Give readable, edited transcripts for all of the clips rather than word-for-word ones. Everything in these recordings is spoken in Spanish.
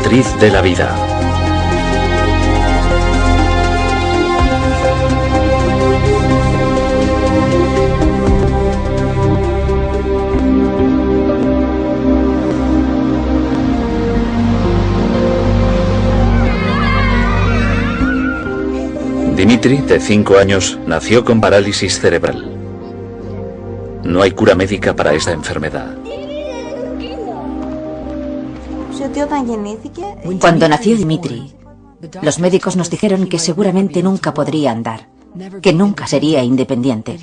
matriz de la vida. Dimitri, de 5 años, nació con parálisis cerebral. No hay cura médica para esta enfermedad. Cuando nació Dimitri, los médicos nos dijeron que seguramente nunca podría andar, que nunca sería independiente,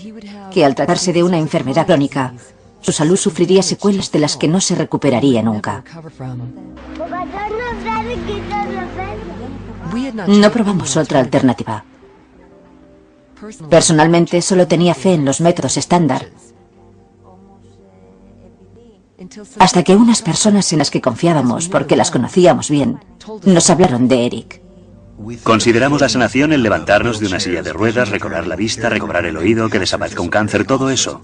que al tratarse de una enfermedad crónica, su salud sufriría secuelas de las que no se recuperaría nunca. No probamos otra alternativa. Personalmente solo tenía fe en los métodos estándar, hasta que unas personas en las que confiábamos, porque las conocíamos bien, nos hablaron de Eric. Consideramos la sanación el levantarnos de una silla de ruedas, recobrar la vista, recobrar el oído, que desaparezca un cáncer, todo eso.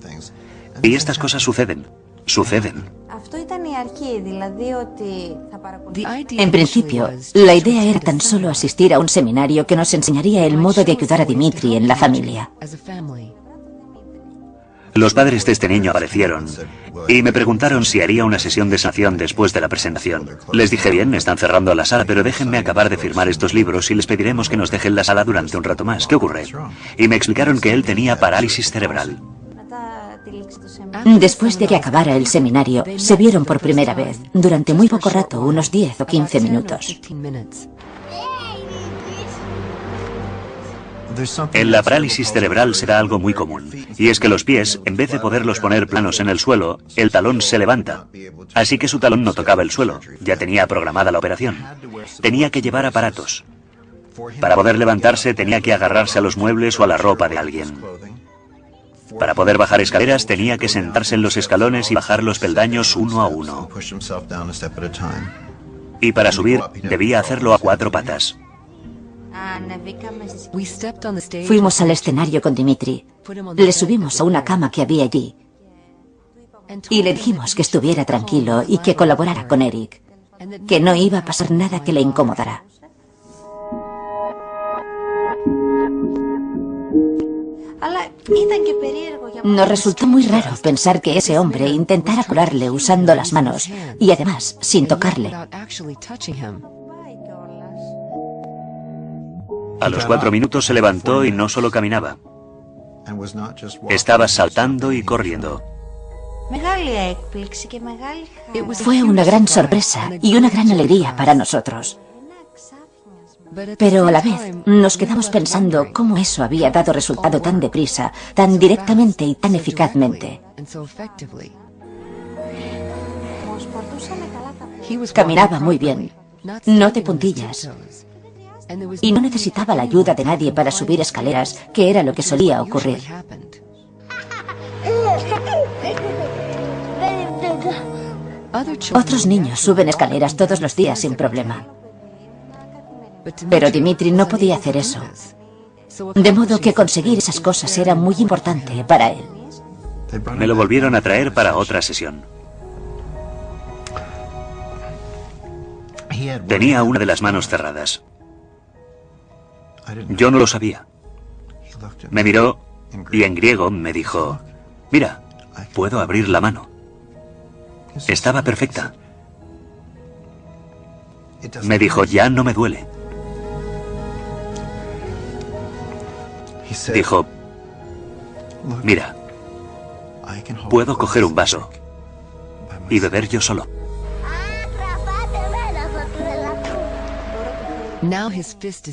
Y estas cosas suceden. En principio, la idea era tan solo asistir a un seminario que nos enseñaría el modo de ayudar a Dimitri en la familia. Los padres de este niño aparecieron y me preguntaron si haría una sesión de sanación después de la presentación. Les dije, bien, están cerrando la sala, pero déjenme acabar de firmar estos libros y les pediremos que nos dejen la sala durante un rato más. ¿Qué ocurre? Y me explicaron que él tenía parálisis cerebral. Después de que acabara el seminario, se vieron por primera vez, durante muy poco rato, unos 10 o 15 minutos. En la parálisis cerebral se da algo muy común, y es que los pies, en vez de poderlos poner planos en el suelo, el talón se levanta. Así que su talón no tocaba el suelo, ya tenía programada la operación. Tenía que llevar aparatos. Para poder levantarse tenía que agarrarse a los muebles o a la ropa de alguien. Para poder bajar escaleras tenía que sentarse en los escalones y bajar los peldaños uno a uno. Y para subir debía hacerlo a 4 patas. Fuimos al escenario con Dimitri. Le subimos a una cama que había allí. Y le dijimos que estuviera tranquilo y que colaborara con Eric. Que no iba a pasar nada que le incomodara. Nos resultó muy raro pensar que ese hombre intentara curarle usando las manos y además sin tocarle. A los 4 minutos se levantó y no solo caminaba. Estaba saltando y corriendo. Fue una gran sorpresa y una gran alegría para nosotros. Pero a la vez nos quedamos pensando cómo eso había dado resultado tan deprisa, tan directamente y tan eficazmente. Caminaba muy bien, no de puntillas. Y no necesitaba la ayuda de nadie para subir escaleras, que era lo que solía ocurrir. Otros niños suben escaleras todos los días sin problema. Pero Dimitri no podía hacer eso. De modo que conseguir esas cosas era muy importante para él. Me lo volvieron a traer para otra sesión. Tenía una de las manos cerradas. Yo no lo sabía. Me miró y en griego me dijo, mira, puedo abrir la mano. Estaba perfecta. Me dijo, ya no me duele. Dijo, mira, puedo coger un vaso y beber yo solo.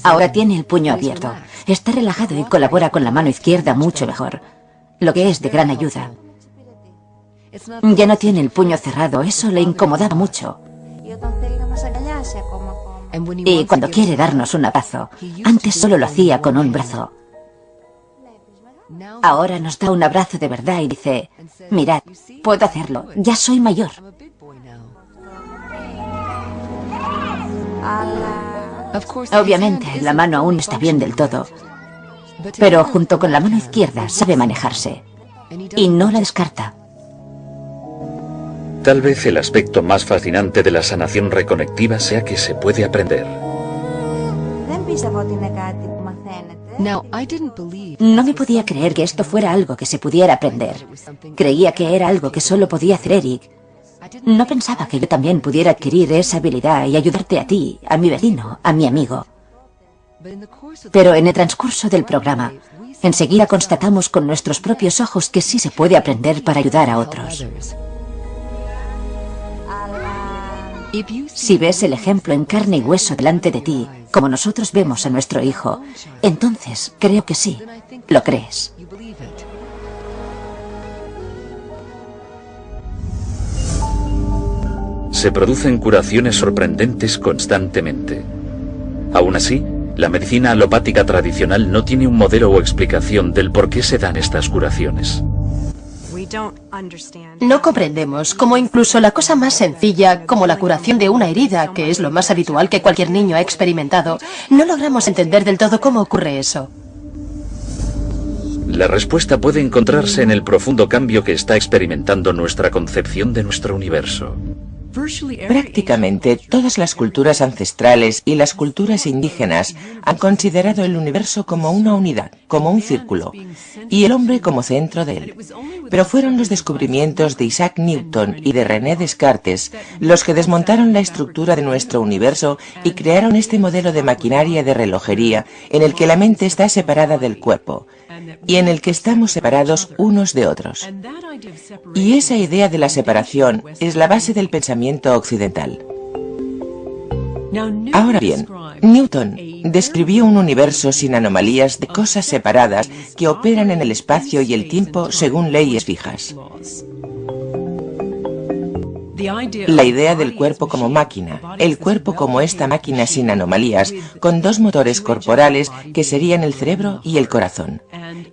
Ahora tiene el puño abierto. Está relajado y colabora con la mano izquierda mucho mejor, lo que es de gran ayuda. Ya no tiene el puño cerrado, eso le incomodaba mucho. Y cuando quiere darnos un abrazo, antes solo lo hacía con un brazo. Ahora nos da un abrazo de verdad y dice, mirad, puedo hacerlo, ya soy mayor. Obviamente, la mano aún no está bien del todo, pero junto con la mano izquierda sabe manejarse y no la descarta. Tal vez el aspecto más fascinante de la sanación reconectiva sea que se puede aprender. No me podía creer que esto fuera algo que se pudiera aprender. Creía que era algo que solo podía hacer Eric. No pensaba que yo también pudiera adquirir esa habilidad y ayudarte a ti, a mi vecino, a mi amigo. Pero en el transcurso del programa, enseguida constatamos con nuestros propios ojos que sí se puede aprender para ayudar a otros. Si ves el ejemplo en carne y hueso delante de ti, como nosotros vemos a nuestro hijo, entonces creo que sí, lo crees. Se producen curaciones sorprendentes constantemente. Aún así, la medicina alopática tradicional no tiene un modelo o explicación del por qué se dan estas curaciones. No comprendemos cómo incluso la cosa más sencilla, como la curación de una herida, que es lo más habitual que cualquier niño ha experimentado, no logramos entender del todo cómo ocurre eso. La respuesta puede encontrarse en el profundo cambio que está experimentando nuestra concepción de nuestro universo. Prácticamente todas las culturas ancestrales y las culturas indígenas han considerado el universo como una unidad, como un círculo, y el hombre como centro de él. Pero fueron los descubrimientos de Isaac Newton y de René Descartes los que desmontaron la estructura de nuestro universo y crearon este modelo de maquinaria y de relojería en el que la mente está separada del cuerpo, y en el que estamos separados unos de otros. Y esa idea de la separación es la base del pensamiento occidental. Ahora bien, Newton describió un universo sin anomalías de cosas separadas que operan en el espacio y el tiempo según leyes fijas. La idea del cuerpo como máquina, el cuerpo como esta máquina sin anomalías, con dos motores corporales que serían el cerebro y el corazón,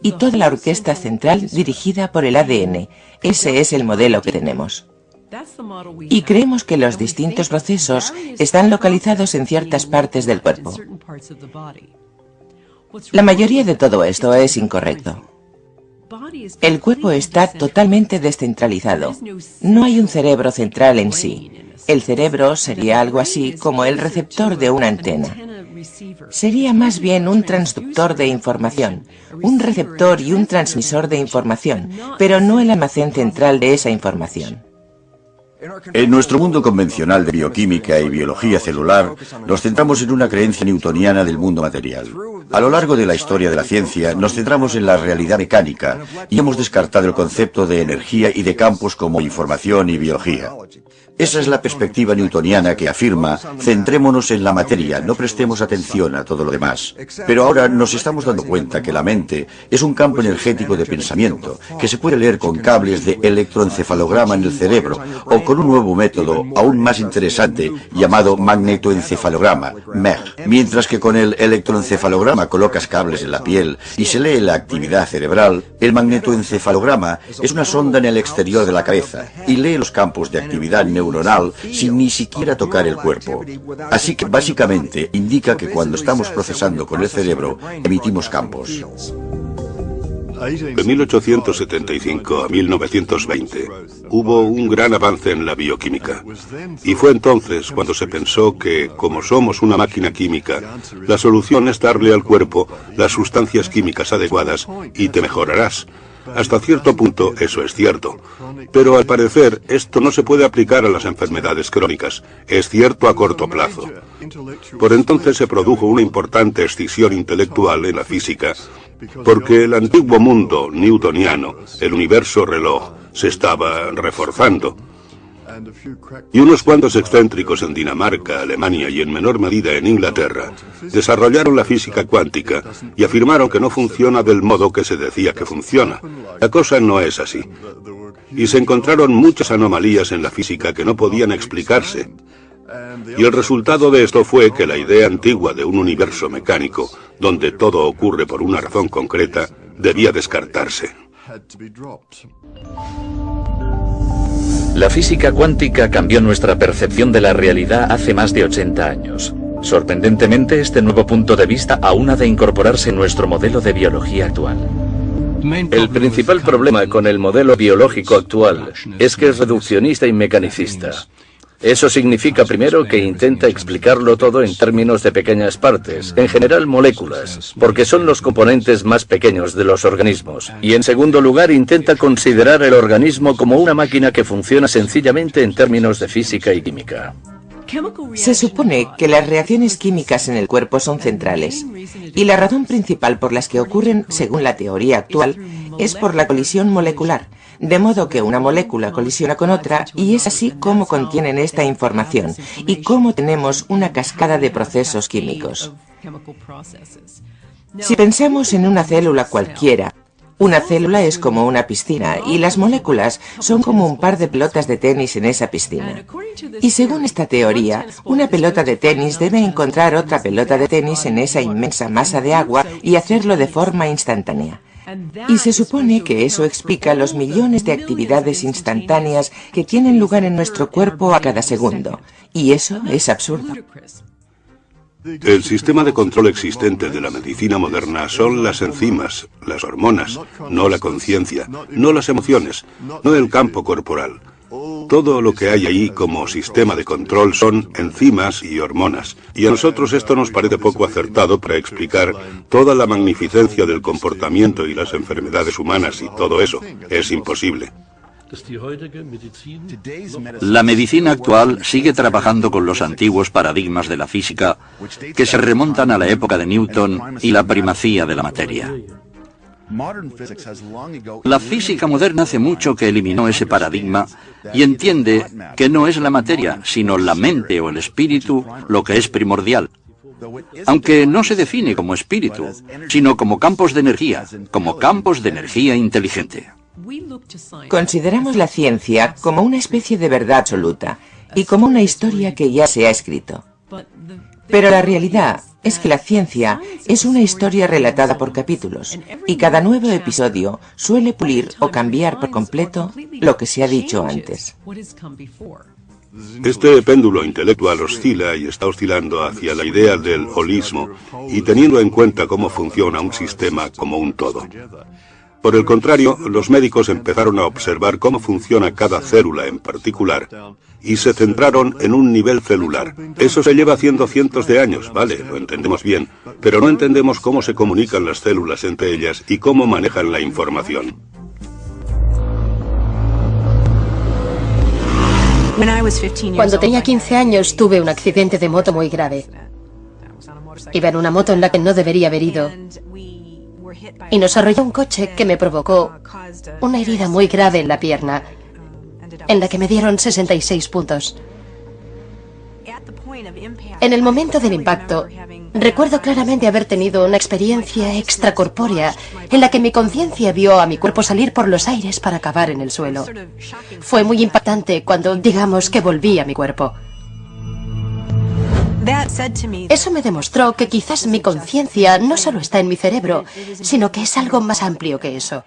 y toda la orquesta central dirigida por el ADN. Ese es el modelo que tenemos. Y creemos que los distintos procesos están localizados en ciertas partes del cuerpo. La mayoría de todo esto es incorrecto. El cuerpo está totalmente descentralizado. No hay un cerebro central en sí. El cerebro sería algo así como el receptor de una antena. Sería más bien un transductor de información, un receptor y un transmisor de información, pero no el almacén central de esa información. En nuestro mundo convencional de bioquímica y biología celular, nos centramos en una creencia newtoniana del mundo material. A lo largo de la historia de la ciencia, nos centramos en la realidad mecánica y hemos descartado el concepto de energía y de campos como información y biología. Esa es la perspectiva newtoniana que afirma, centrémonos en la materia, no prestemos atención a todo lo demás. Pero ahora nos estamos dando cuenta que la mente es un campo energético de pensamiento, que se puede leer con cables de electroencefalograma en el cerebro, o con un nuevo método aún más interesante llamado magnetoencefalograma, MEG. Mientras que con el electroencefalograma colocas cables en la piel y se lee la actividad cerebral, el magnetoencefalograma es una sonda en el exterior de la cabeza y lee los campos de actividad neuronal sin ni siquiera tocar el cuerpo. Así que básicamente indica que cuando estamos procesando con el cerebro, emitimos campos. De 1875 a 1920 hubo un gran avance en la bioquímica. Y fue entonces cuando se pensó que, como somos una máquina química, la solución es darle al cuerpo las sustancias químicas adecuadas y te mejorarás. Hasta cierto punto eso es cierto. Pero al parecer esto no se puede aplicar a las enfermedades crónicas. Es cierto a corto plazo. Por entonces se produjo una importante escisión intelectual en la física, porque el antiguo mundo newtoniano, el universo reloj, se estaba reforzando. Y unos cuantos excéntricos en Dinamarca, Alemania y en menor medida en Inglaterra desarrollaron la física cuántica y afirmaron que no funciona del modo que se decía que funciona. La cosa no es así. Y se encontraron muchas anomalías en la física que no podían explicarse. Y el resultado de esto fue que la idea antigua de un universo mecánico, donde todo ocurre por una razón concreta, debía descartarse. La física cuántica cambió nuestra percepción de la realidad hace más de 80 años. Sorprendentemente, este nuevo punto de vista aún ha de incorporarse en nuestro modelo de biología actual. El principal problema con el modelo biológico actual es que es reduccionista y mecanicista. Eso significa primero que intenta explicarlo todo en términos de pequeñas partes, en general moléculas, porque son los componentes más pequeños de los organismos. Y en segundo lugar intenta considerar el organismo como una máquina que funciona sencillamente en términos de física y química. Se supone que las reacciones químicas en el cuerpo son centrales, y la razón principal por las que ocurren, según la teoría actual, es por la colisión molecular, de modo que una molécula colisiona con otra y es así como contienen esta información y cómo tenemos una cascada de procesos químicos. Si pensamos en una célula cualquiera, una célula es como una piscina y las moléculas son como un par de pelotas de tenis en esa piscina. Y según esta teoría, una pelota de tenis debe encontrar otra pelota de tenis en esa inmensa masa de agua y hacerlo de forma instantánea. Y se supone que eso explica los millones de actividades instantáneas que tienen lugar en nuestro cuerpo a cada segundo. Y eso es absurdo. El sistema de control existente de la medicina moderna son las enzimas, las hormonas, no la conciencia, no las emociones, no el campo corporal. Todo lo que hay ahí como sistema de control son enzimas y hormonas. Y a nosotros esto nos parece poco acertado para explicar toda la magnificencia del comportamiento y las enfermedades humanas y todo eso. Es imposible. La medicina actual sigue trabajando con los antiguos paradigmas de la física que se remontan a la época de Newton y la primacía de la materia. La física moderna hace mucho que eliminó ese paradigma y entiende que no es la materia, sino la mente o el espíritu lo que es primordial. Aunque no se define como espíritu, sino como campos de energía inteligente. Consideramos la ciencia como una especie de verdad absoluta y como una historia que ya se ha escrito. Pero la realidad es que la ciencia es una historia relatada por capítulos y cada nuevo episodio suele pulir o cambiar por completo lo que se ha dicho antes. Este péndulo intelectual oscila y está oscilando hacia la idea del holismo y teniendo en cuenta cómo funciona un sistema como un todo. Por el contrario, los médicos empezaron a observar cómo funciona cada célula en particular y se centraron en un nivel celular. Eso se lleva haciendo cientos de años, vale, lo entendemos bien, pero no entendemos cómo se comunican las células entre ellas y cómo manejan la información. Cuando tenía 15 años tuve un accidente de moto muy grave. Iba en una moto en la que no debería haber ido. Y nos arrolló un coche que me provocó una herida muy grave en la pierna, en la que me dieron 66 puntos. En el momento del impacto, recuerdo claramente haber tenido una experiencia extracorpórea en la que mi conciencia vio a mi cuerpo salir por los aires para acabar en el suelo. Fue muy impactante cuando, digamos, que volví a mi cuerpo. Eso me demostró que quizás mi conciencia no solo está en mi cerebro, sino que es algo más amplio que eso.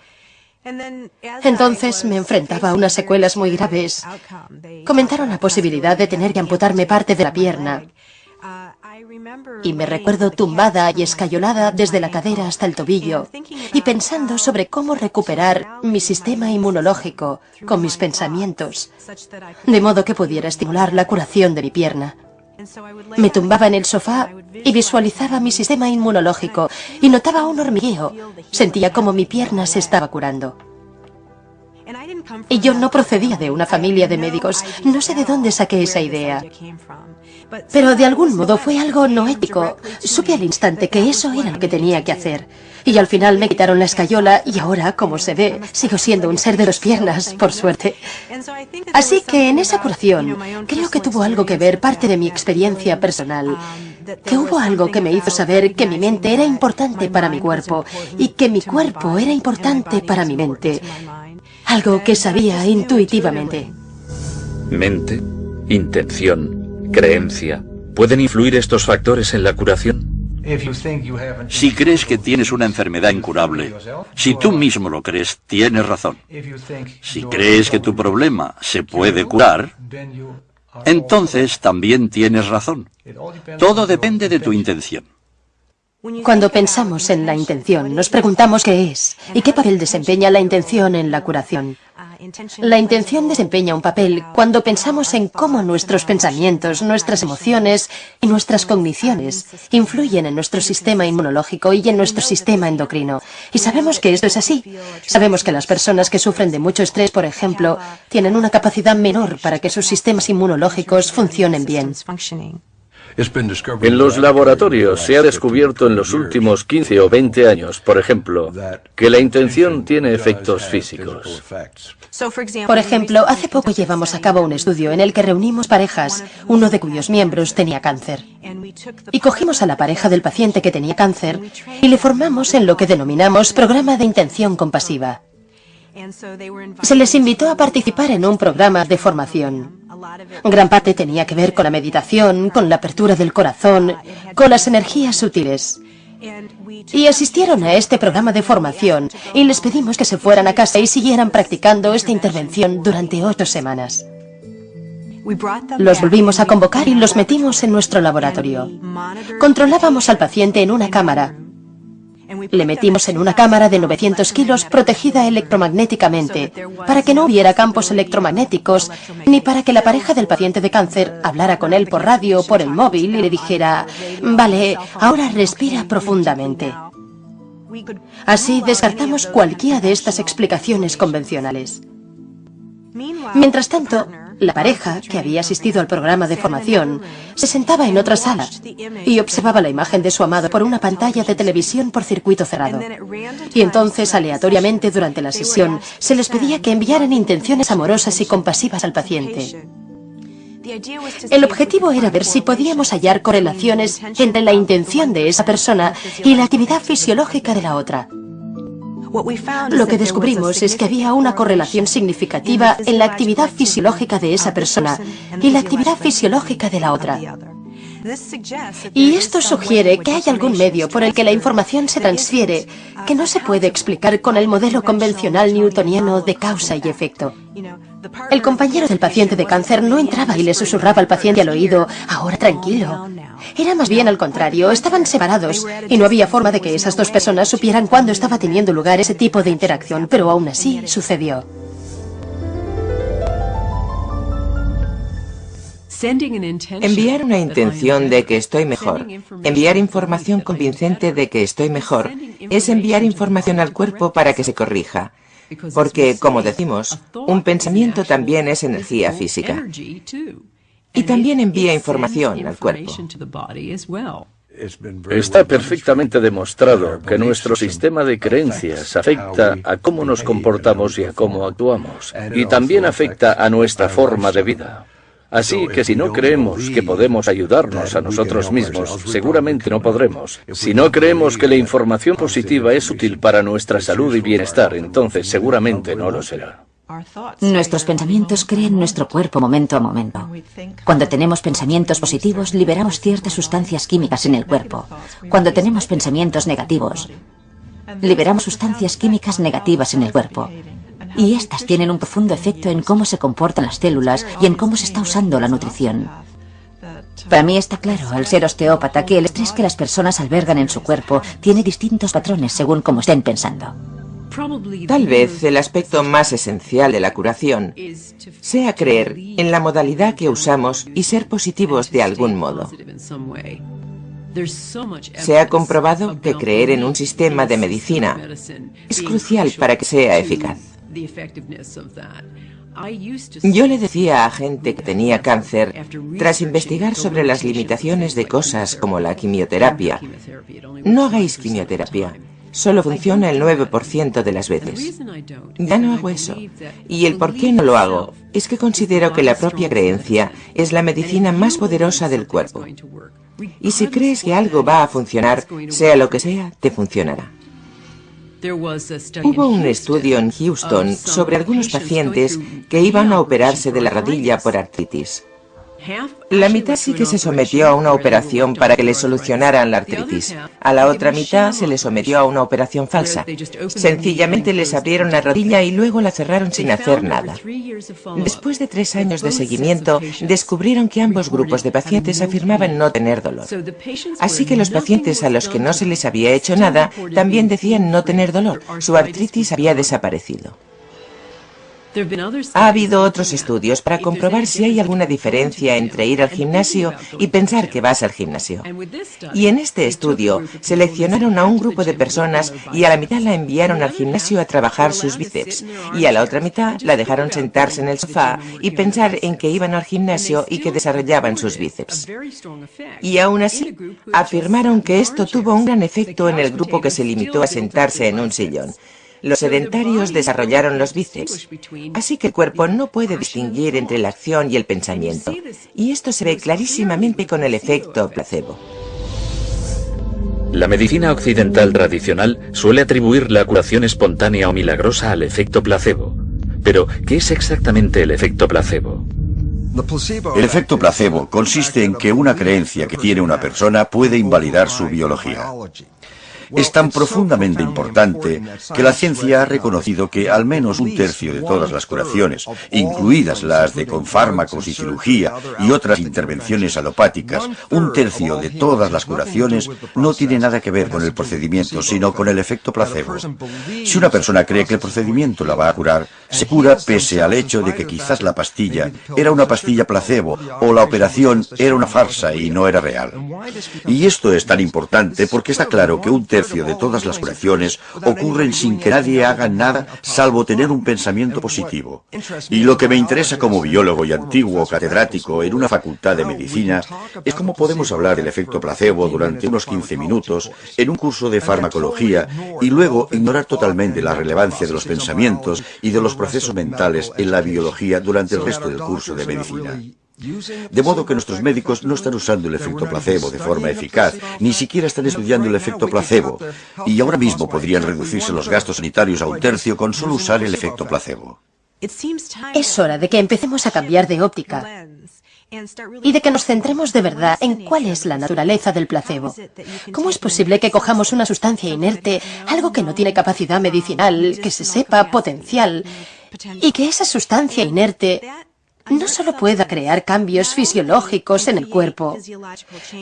Entonces me enfrentaba a unas secuelas muy graves. Comentaron la posibilidad de tener que amputarme parte de la pierna. Y me recuerdo tumbada y escayolada desde la cadera hasta el tobillo y pensando sobre cómo recuperar mi sistema inmunológico con mis pensamientos, de modo que pudiera estimular la curación de mi pierna. Me tumbaba en el sofá y visualizaba mi sistema inmunológico y notaba un hormigueo. Sentía como mi pierna se estaba curando. Y yo no procedía de una familia de médicos. No sé de dónde saqué esa idea. Pero de algún modo fue algo no ético. Supe al instante que eso era lo que tenía que hacer. Y al final me quitaron la escayola y ahora, como se ve, sigo siendo un ser de 2 piernas, por suerte. Así que en esa curación creo que tuvo algo que ver parte de mi experiencia personal. Que hubo algo que me hizo saber que mi mente era importante para mi cuerpo y que mi cuerpo era importante para mi mente. Algo que sabía intuitivamente. Mente, intención, creencia. ¿Pueden influir estos factores en la curación? Si crees que tienes una enfermedad incurable, si tú mismo lo crees, tienes razón. Si crees que tu problema se puede curar, entonces también tienes razón. Todo depende de tu intención. Cuando pensamos en la intención, nos preguntamos qué es y qué papel desempeña la intención en la curación. La intención desempeña un papel cuando pensamos en cómo nuestros pensamientos, nuestras emociones y nuestras cogniciones influyen en nuestro sistema inmunológico y en nuestro sistema endocrino. Y sabemos que esto es así. Sabemos que las personas que sufren de mucho estrés, por ejemplo, tienen una capacidad menor para que sus sistemas inmunológicos funcionen bien. En los laboratorios se ha descubierto en los últimos 15 o 20 años, por ejemplo, que la intención tiene efectos físicos. Por ejemplo, hace poco llevamos a cabo un estudio en el que reunimos parejas, uno de cuyos miembros tenía cáncer. Y cogimos a la pareja del paciente que tenía cáncer y le formamos en lo que denominamos programa de intención compasiva. Se les invitó a participar en un programa de formación. Gran parte tenía que ver con la meditación, con la apertura del corazón, con las energías sutiles. Y asistieron a este programa de formación y les pedimos que se fueran a casa y siguieran practicando esta intervención durante 8 semanas. Los volvimos a convocar y los metimos en nuestro laboratorio. Controlábamos al paciente en una cámara. Le metimos en una cámara de 900 kilos protegida electromagnéticamente para que no hubiera campos electromagnéticos ni para que la pareja del paciente de cáncer hablara con él por radio o por el móvil y le dijera: vale, ahora respira profundamente. Así descartamos cualquiera de estas explicaciones convencionales. Mientras tanto, la pareja, que había asistido al programa de formación, se sentaba en otra sala y observaba la imagen de su amado por una pantalla de televisión por circuito cerrado. Y entonces, aleatoriamente durante la sesión, se les pedía que enviaran intenciones amorosas y compasivas al paciente. El objetivo era ver si podíamos hallar correlaciones entre la intención de esa persona y la actividad fisiológica de la otra. Lo que descubrimos es que había una correlación significativa en la actividad fisiológica de esa persona y la actividad fisiológica de la otra. Y esto sugiere que hay algún medio por el que la información se transfiere que no se puede explicar con el modelo convencional newtoniano de causa y efecto. El compañero del paciente de cáncer no entraba y le susurraba al paciente al oído: ahora tranquilo. Era más bien al contrario, estaban separados y no había forma de que esas dos personas supieran cuándo estaba teniendo lugar ese tipo de interacción, pero aún así sucedió. Enviar una intención de que estoy mejor, enviar información convincente de que estoy mejor, es enviar información al cuerpo para que se corrija. Porque, como decimos, un pensamiento también es energía física. Y también envía información al cuerpo. Está perfectamente demostrado que nuestro sistema de creencias afecta a cómo nos comportamos y a cómo actuamos. Y también afecta a nuestra forma de vida. Así que si no creemos que podemos ayudarnos a nosotros mismos, seguramente no podremos. Si no creemos que la información positiva es útil para nuestra salud y bienestar, entonces seguramente no lo será. Nuestros pensamientos crean nuestro cuerpo momento a momento. Cuando tenemos pensamientos positivos, liberamos ciertas sustancias químicas en el cuerpo. Cuando tenemos pensamientos negativos, liberamos sustancias químicas negativas en el cuerpo. Y estas tienen un profundo efecto en cómo se comportan las células y en cómo se está usando la nutrición. Para mí está claro, al ser osteópata, que el estrés que las personas albergan en su cuerpo tiene distintos patrones según cómo estén pensando. Tal vez el aspecto más esencial de la curación sea creer en la modalidad que usamos y ser positivos de algún modo. Se ha comprobado que creer en un sistema de medicina es crucial para que sea eficaz. Yo le decía a gente que tenía cáncer, tras investigar sobre las limitaciones de cosas como la quimioterapia: no hagáis quimioterapia, solo funciona el 9% de las veces. Ya no hago eso. Y el por qué no lo hago es que considero que la propia creencia es la medicina más poderosa del cuerpo. Y si crees que algo va a funcionar, sea lo que sea, te funcionará. Hubo un estudio en Houston sobre algunos pacientes que iban a operarse de la rodilla por artritis. La mitad sí que se sometió a una operación para que le solucionaran la artritis. A la otra mitad se le sometió a una operación falsa. Sencillamente les abrieron la rodilla y luego la cerraron sin hacer nada. Después de 3 años de seguimiento, descubrieron que ambos grupos de pacientes afirmaban no tener dolor. Así que los pacientes a los que no se les había hecho nada también decían no tener dolor. Su artritis había desaparecido. Ha habido otros estudios para comprobar si hay alguna diferencia entre ir al gimnasio y pensar que vas al gimnasio. Y en este estudio seleccionaron a un grupo de personas y a la mitad la enviaron al gimnasio a trabajar sus bíceps y a la otra mitad la dejaron sentarse en el sofá y pensar en que iban al gimnasio y que desarrollaban sus bíceps. Y aún así, afirmaron que esto tuvo un gran efecto en el grupo que se limitó a sentarse en un sillón. Los sedentarios desarrollaron los bíceps, así que el cuerpo no puede distinguir entre la acción y el pensamiento, y esto se ve clarísimamente con el efecto placebo. La medicina occidental tradicional suele atribuir la curación espontánea o milagrosa al efecto placebo. Pero, ¿qué es exactamente el efecto placebo? El efecto placebo consiste en que una creencia que tiene una persona puede invalidar su biología. Es tan profundamente importante que la ciencia ha reconocido que al menos 1/3 de todas las curaciones, incluidas las de con fármacos y cirugía y otras intervenciones alopáticas, 1/3 de todas las curaciones no tiene nada que ver con el procedimiento, sino con el efecto placebo. Si una persona cree que el procedimiento la va a curar, se cura pese al hecho de que quizás la pastilla era una pastilla placebo o la operación era una farsa y no era real. Y esto es tan importante porque está claro que 1/3 de todas las curaciones ocurren sin que nadie haga nada salvo tener un pensamiento positivo. Y lo que me interesa como biólogo y antiguo catedrático en una facultad de medicina es cómo podemos hablar del efecto placebo durante unos 15 minutos en un curso de farmacología y luego ignorar totalmente la relevancia de los pensamientos y de los procesos mentales en la biología durante el resto del curso de medicina. De modo que nuestros médicos no están usando el efecto placebo de forma eficaz, ni siquiera están estudiando el efecto placebo, y ahora mismo podrían reducirse los gastos sanitarios a 1/3 con solo usar el efecto placebo. Es hora de que empecemos a cambiar de óptica y de que nos centremos de verdad en cuál es la naturaleza del placebo. ¿Cómo es posible que cojamos una sustancia inerte, algo que no tiene capacidad medicinal, que se sepa potencial, y que esa sustancia inerte no solo pueda crear cambios fisiológicos en el cuerpo,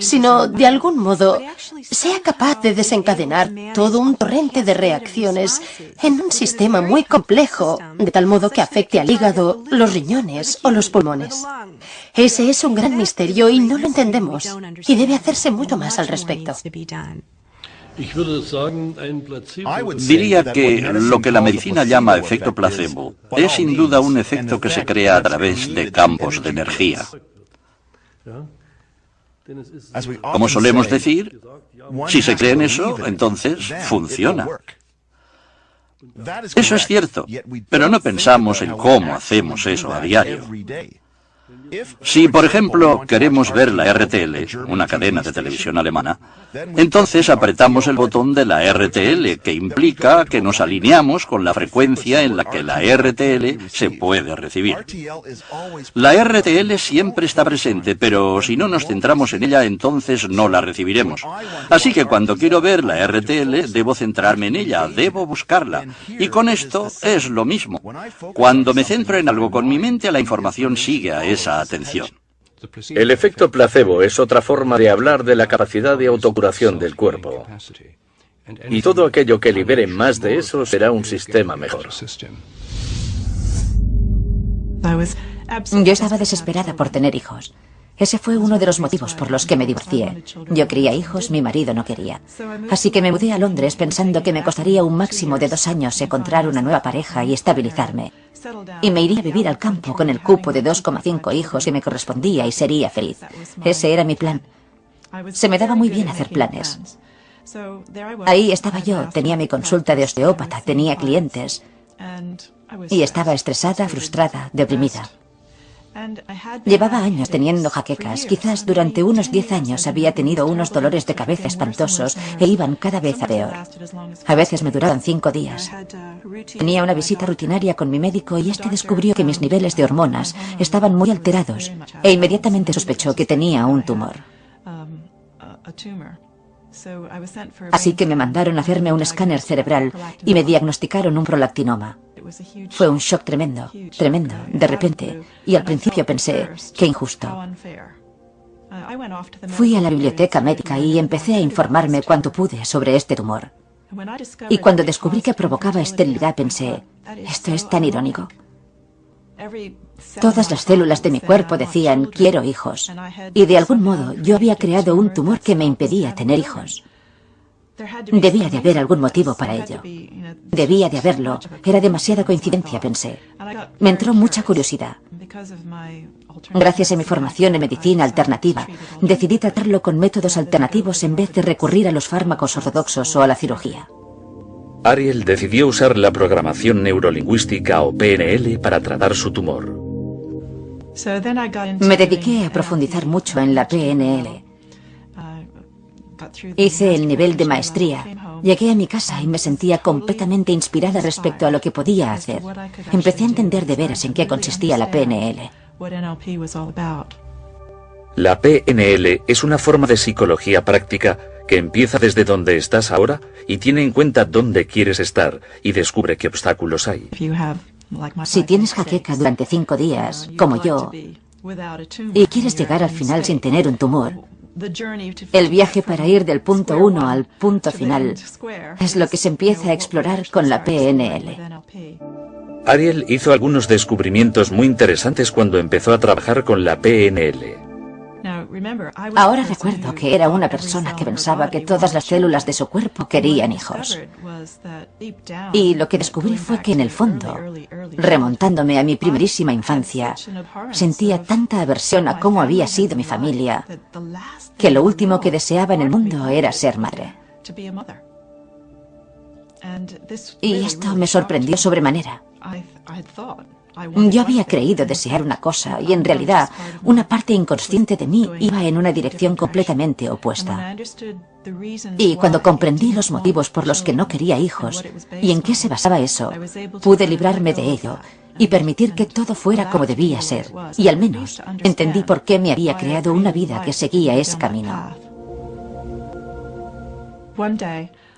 sino, de algún modo, sea capaz de desencadenar todo un torrente de reacciones en un sistema muy complejo, de tal modo que afecte al hígado, los riñones o los pulmones? Ese es un gran misterio y no lo entendemos, y debe hacerse mucho más al respecto. Diría que lo que la medicina llama efecto placebo es sin duda un efecto que se crea a través de campos de energía. Como solemos decir, si se cree en eso, entonces funciona. Eso es cierto, pero no pensamos en cómo hacemos eso a diario. Si, por ejemplo, queremos ver la RTL, una cadena de televisión alemana, entonces apretamos el botón de la RTL, que implica que nos alineamos con la frecuencia en la que la RTL se puede recibir. La RTL siempre está presente, pero si no nos centramos en ella, entonces no la recibiremos. Así que cuando quiero ver la RTL, debo centrarme en ella, debo buscarla. Y con esto es lo mismo. Cuando me centro en algo con mi mente, la información sigue a esa atención. El efecto placebo es otra forma de hablar de la capacidad de autocuración del cuerpo. Y todo aquello que libere más de eso será un sistema mejor. Yo estaba desesperada por tener hijos. Ese fue uno de los motivos por los que me divorcié. Yo quería hijos, mi marido no quería. Así que me mudé a Londres pensando que me costaría un máximo de 2 años encontrar una nueva pareja y estabilizarme. Y me iría a vivir al campo con el cupo de 2,5 hijos que me correspondía y sería feliz. Ese era mi plan. Se me daba muy bien hacer planes. Ahí estaba yo, tenía mi consulta de osteópata, tenía clientes. Y estaba estresada, frustrada, deprimida. Llevaba años teniendo jaquecas. Quizás durante unos 10 años había tenido unos dolores de cabeza espantosos e iban cada vez a peor. A veces me duraban 5 días. Tenía una visita rutinaria con mi médico y este descubrió que mis niveles de hormonas estaban muy alterados e inmediatamente sospechó que tenía un tumor. Así que me mandaron a hacerme un escáner cerebral y me diagnosticaron un prolactinoma. Fue un shock tremendo, tremendo, de repente, y al principio pensé, qué injusto. Fui a la biblioteca médica y empecé a informarme cuanto pude sobre este tumor. Y cuando descubrí que provocaba esterilidad pensé, esto es tan irónico. Todas las células de mi cuerpo decían, quiero hijos. Y de algún modo yo había creado un tumor que me impedía tener hijos. Debía de haber algún motivo para ello. Debía de haberlo. Era demasiada coincidencia, pensé. Me entró mucha curiosidad. Gracias a mi formación en medicina alternativa, decidí tratarlo con métodos alternativos en vez de recurrir a los fármacos ortodoxos o a la cirugía. Ariel decidió usar la programación neurolingüística o PNL para tratar su tumor. Me dediqué a profundizar mucho en la PNL. Hice el nivel de maestría. Llegué a mi casa y me sentía completamente inspirada respecto a lo que podía hacer. Empecé a entender de veras en qué consistía la PNL. La PNL es una forma de psicología práctica que empieza desde donde estás ahora y tiene en cuenta dónde quieres estar y descubre qué obstáculos hay. Si tienes jaqueca durante 5 días, como yo, y quieres llegar al final sin tener un tumor, el viaje para ir del punto 1 al punto final es lo que se empieza a explorar con la PNL. Ariel hizo algunos descubrimientos muy interesantes cuando empezó a trabajar con la PNL. Ahora recuerdo que era una persona que pensaba que todas las células de su cuerpo querían hijos. Y lo que descubrí fue que en el fondo, remontándome a mi primerísima infancia, sentía tanta aversión a cómo había sido mi familia, que lo último que deseaba en el mundo era ser madre. Y esto me sorprendió sobremanera. Yo había creído desear una cosa y en realidad una parte inconsciente de mí iba en una dirección completamente opuesta. Y cuando comprendí los motivos por los que no quería hijos y en qué se basaba eso, pude librarme de ello y permitir que todo fuera como debía ser. Y al menos entendí por qué me había creado una vida que seguía ese camino.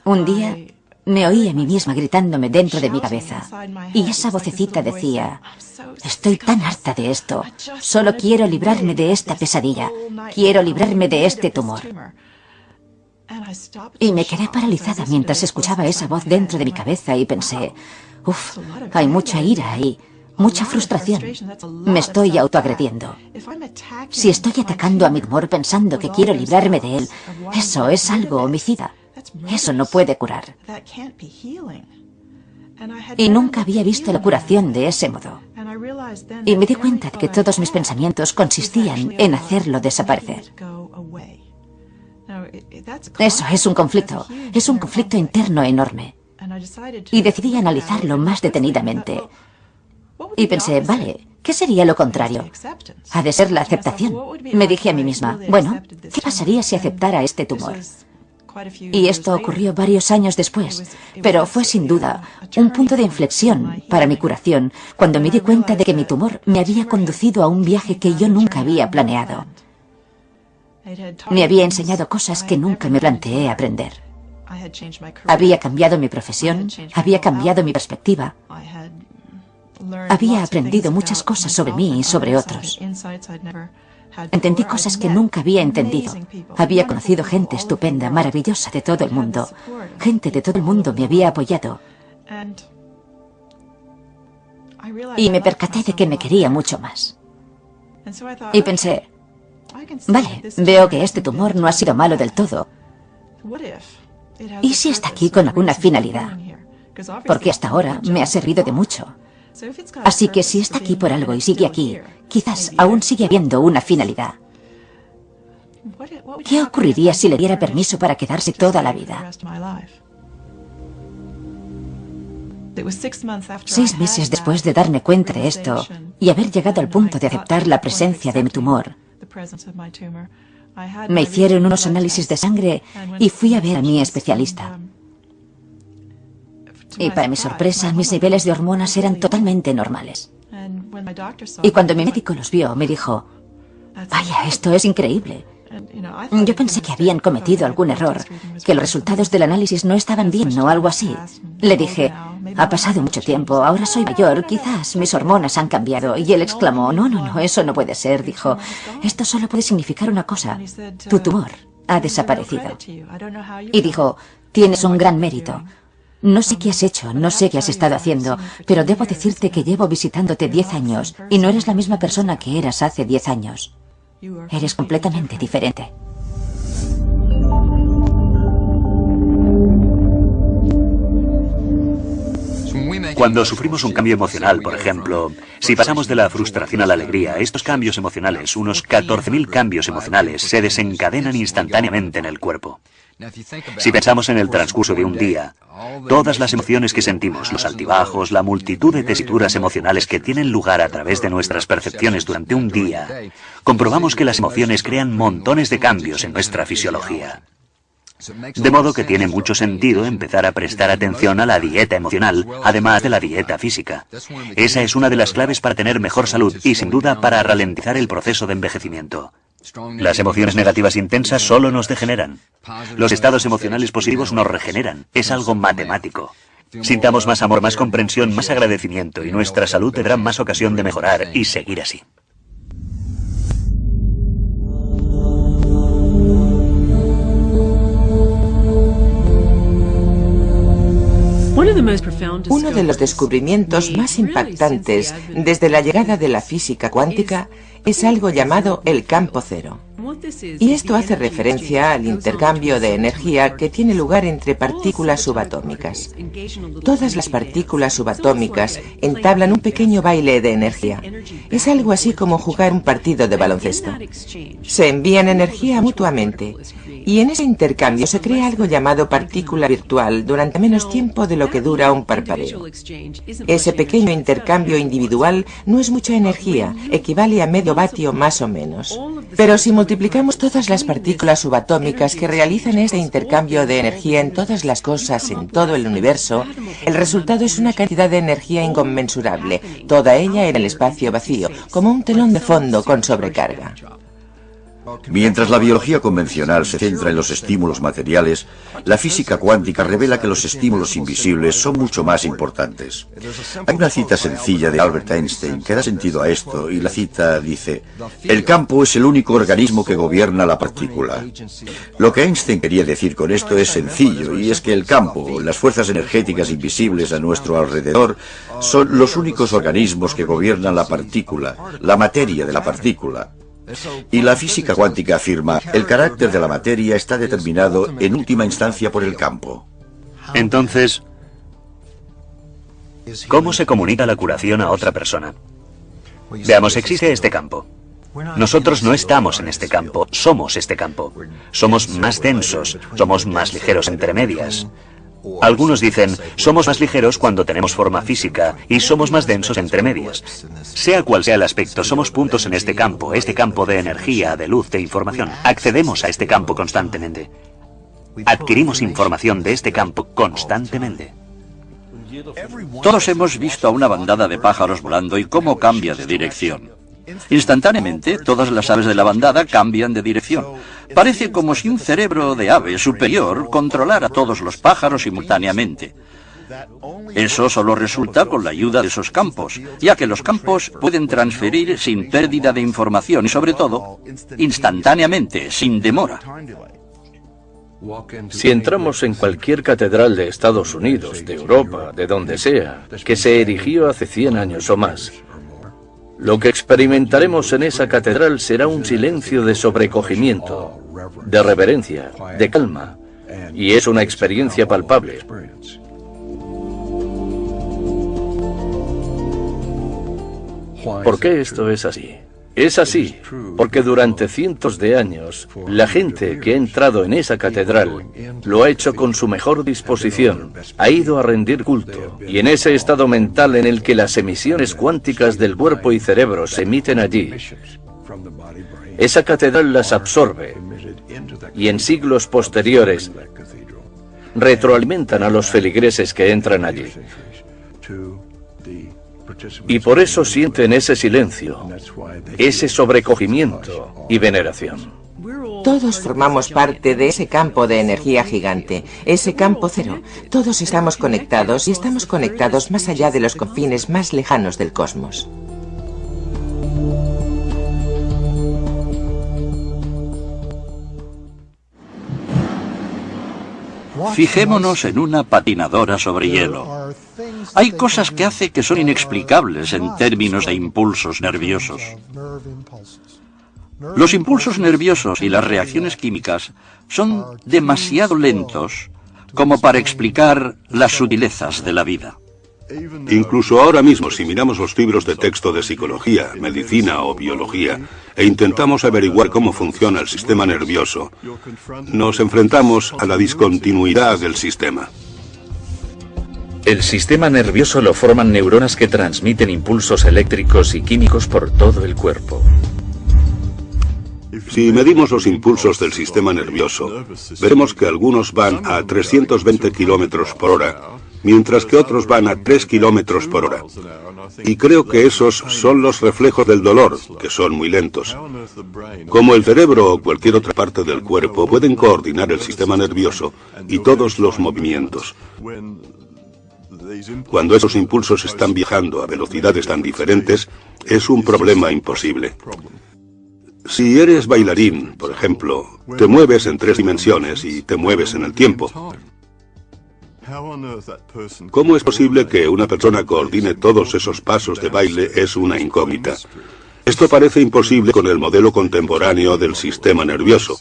Un día me oí a mí misma gritándome dentro de mi cabeza, y esa vocecita decía, estoy tan harta de esto, solo quiero librarme de esta pesadilla, quiero librarme de este tumor. Y me quedé paralizada mientras escuchaba esa voz dentro de mi cabeza y pensé, uff, hay mucha ira ahí, mucha frustración, me estoy autoagrediendo. Si estoy atacando a mi tumor pensando que quiero librarme de él, eso es algo homicida. Eso no puede curar. Y nunca había visto la curación de ese modo. Y me di cuenta de que todos mis pensamientos consistían en hacerlo desaparecer. Eso es un conflicto interno enorme. Y decidí analizarlo más detenidamente. Y pensé, vale, ¿qué sería lo contrario? Ha de ser la aceptación. Me dije a mí misma, bueno, ¿qué pasaría si aceptara este tumor? Y esto ocurrió varios años después, pero fue sin duda un punto de inflexión para mi curación cuando me di cuenta de que mi tumor me había conducido a un viaje que yo nunca había planeado. Me había enseñado cosas que nunca me planteé aprender. Había cambiado mi profesión, había cambiado mi perspectiva. Había aprendido muchas cosas sobre mí y sobre otros. Entendí cosas que nunca había entendido. Había conocido gente estupenda, maravillosa de todo el mundo. Gente de todo el mundo me había apoyado. Y me percaté de que me quería mucho más. Y pensé, vale, veo que este tumor no ha sido malo del todo. ¿Y si está aquí con alguna finalidad? Porque hasta ahora me ha servido de mucho. Así que si está aquí por algo y sigue aquí, quizás aún sigue habiendo una finalidad. ¿Qué ocurriría si le diera permiso para quedarse toda la vida? 6 meses después de darme cuenta de esto y haber llegado al punto de aceptar la presencia de mi tumor, me hicieron unos análisis de sangre y fui a ver a mi especialista. Y para mi sorpresa, mis niveles de hormonas eran totalmente normales. Y cuando mi médico los vio, me dijo, vaya, esto es increíble. Yo pensé que habían cometido algún error, que los resultados del análisis no estaban bien o algo así. Le dije, ha pasado mucho tiempo, ahora soy mayor, quizás mis hormonas han cambiado. Y él exclamó, no, eso no puede ser. Dijo, esto solo puede significar una cosa, tu tumor ha desaparecido. Y dijo, tienes un gran mérito. No sé qué has hecho, no sé qué has estado haciendo, pero debo decirte que llevo visitándote 10 años y no eres la misma persona que eras hace 10 años. Eres completamente diferente. Cuando sufrimos un cambio emocional, por ejemplo, si pasamos de la frustración a la alegría, estos cambios emocionales, unos 14.000 cambios emocionales, se desencadenan instantáneamente en el cuerpo. Si pensamos en el transcurso de un día, todas las emociones que sentimos, los altibajos, la multitud de tesituras emocionales que tienen lugar a través de nuestras percepciones durante un día, comprobamos que las emociones crean montones de cambios en nuestra fisiología. De modo que tiene mucho sentido empezar a prestar atención a la dieta emocional, además de la dieta física. Esa es una de las claves para tener mejor salud y, sin duda, para ralentizar el proceso de envejecimiento. Las emociones negativas intensas solo nos degeneran. Los estados emocionales positivos nos regeneran. Es algo matemático. Sintamos más amor, más comprensión, más agradecimiento y nuestra salud tendrá más ocasión de mejorar y seguir así. Uno de los descubrimientos más impactantes desde la llegada de la física cuántica es algo llamado el campo cero. Y esto hace referencia al intercambio de energía que tiene lugar entre partículas subatómicas. Todas las partículas subatómicas entablan un pequeño baile de energía. Es algo así como jugar un partido de baloncesto. Se envían energía mutuamente. Y en ese intercambio se crea algo llamado partícula virtual durante menos tiempo de lo que dura un parpadeo. Ese pequeño intercambio individual no es mucha energía, equivale a medio vatio más o menos. Pero si multiplicamos todas las partículas subatómicas que realizan este intercambio de energía en todas las cosas, en todo el universo, el resultado es una cantidad de energía inconmensurable, toda ella en el espacio vacío, como un telón de fondo con sobrecarga. Mientras la biología convencional se centra en los estímulos materiales, la física cuántica revela que los estímulos invisibles son mucho más importantes. Hay una cita sencilla de Albert Einstein que da sentido a esto, y la cita dice: el campo es el único organismo que gobierna la partícula. Lo que Einstein quería decir con esto es sencillo, y es que el campo, las fuerzas energéticas invisibles a nuestro alrededor, son los únicos organismos que gobiernan la partícula, la materia de la partícula. Y la física cuántica afirma, el carácter de la materia está determinado en última instancia por el campo. Entonces, ¿cómo se comunica la curación a otra persona? Veamos, existe este campo. Nosotros no estamos en este campo, somos este campo. Somos más densos, somos más ligeros entre medias. Algunos dicen, somos más ligeros cuando tenemos forma física y somos más densos entre medias. Sea cual sea el aspecto, somos puntos en este campo de energía, de luz, de información. Accedemos a este campo constantemente. Adquirimos información de este campo constantemente. Todos hemos visto a una bandada de pájaros volando y cómo cambia de dirección. Instantáneamente, todas las aves de la bandada cambian de dirección. Parece como si un cerebro de ave superior controlara a todos los pájaros simultáneamente. Eso solo resulta con la ayuda de esos campos, ya que los campos pueden transferir sin pérdida de información y, sobre todo, instantáneamente, sin demora. Si entramos en cualquier catedral de Estados Unidos, de Europa, de donde sea, que se erigió hace 100 años o más, lo que experimentaremos en esa catedral será un silencio de sobrecogimiento, de reverencia, de calma, y es una experiencia palpable. ¿Por qué esto es así? Es así, porque durante cientos de años, la gente que ha entrado en esa catedral lo ha hecho con su mejor disposición, ha ido a rendir culto, y en ese estado mental en el que las emisiones cuánticas del cuerpo y cerebro se emiten allí, esa catedral las absorbe, y en siglos posteriores retroalimentan a los feligreses que entran allí. Y por eso sienten ese silencio, ese sobrecogimiento y veneración. Todos formamos parte de ese campo de energía gigante, ese campo cero. Todos estamos conectados y estamos conectados más allá de los confines más lejanos del cosmos. Fijémonos en una patinadora sobre hielo. Hay cosas que hace que son inexplicables en términos de impulsos nerviosos. Los impulsos nerviosos y las reacciones químicas son demasiado lentos como para explicar las sutilezas de la vida. Incluso ahora mismo, si miramos los libros de texto de psicología, medicina o biología, e intentamos averiguar cómo funciona el sistema nervioso, nos enfrentamos a la discontinuidad del sistema. El sistema nervioso lo forman neuronas que transmiten impulsos eléctricos y químicos por todo el cuerpo. Si medimos los impulsos del sistema nervioso, veremos que algunos van a 320 kilómetros por hora, mientras que otros van a 3 kilómetros por hora. Y creo que esos son los reflejos del dolor, que son muy lentos. Como el cerebro o cualquier otra parte del cuerpo pueden coordinar el sistema nervioso y todos los movimientos. Cuando esos impulsos están viajando a velocidades tan diferentes, es un problema imposible. Si eres bailarín, por ejemplo, te mueves en 3 dimensiones y te mueves en el tiempo. ¿Cómo es posible que una persona coordine todos esos pasos de baile? Es una incógnita. Esto parece imposible con el modelo contemporáneo del sistema nervioso.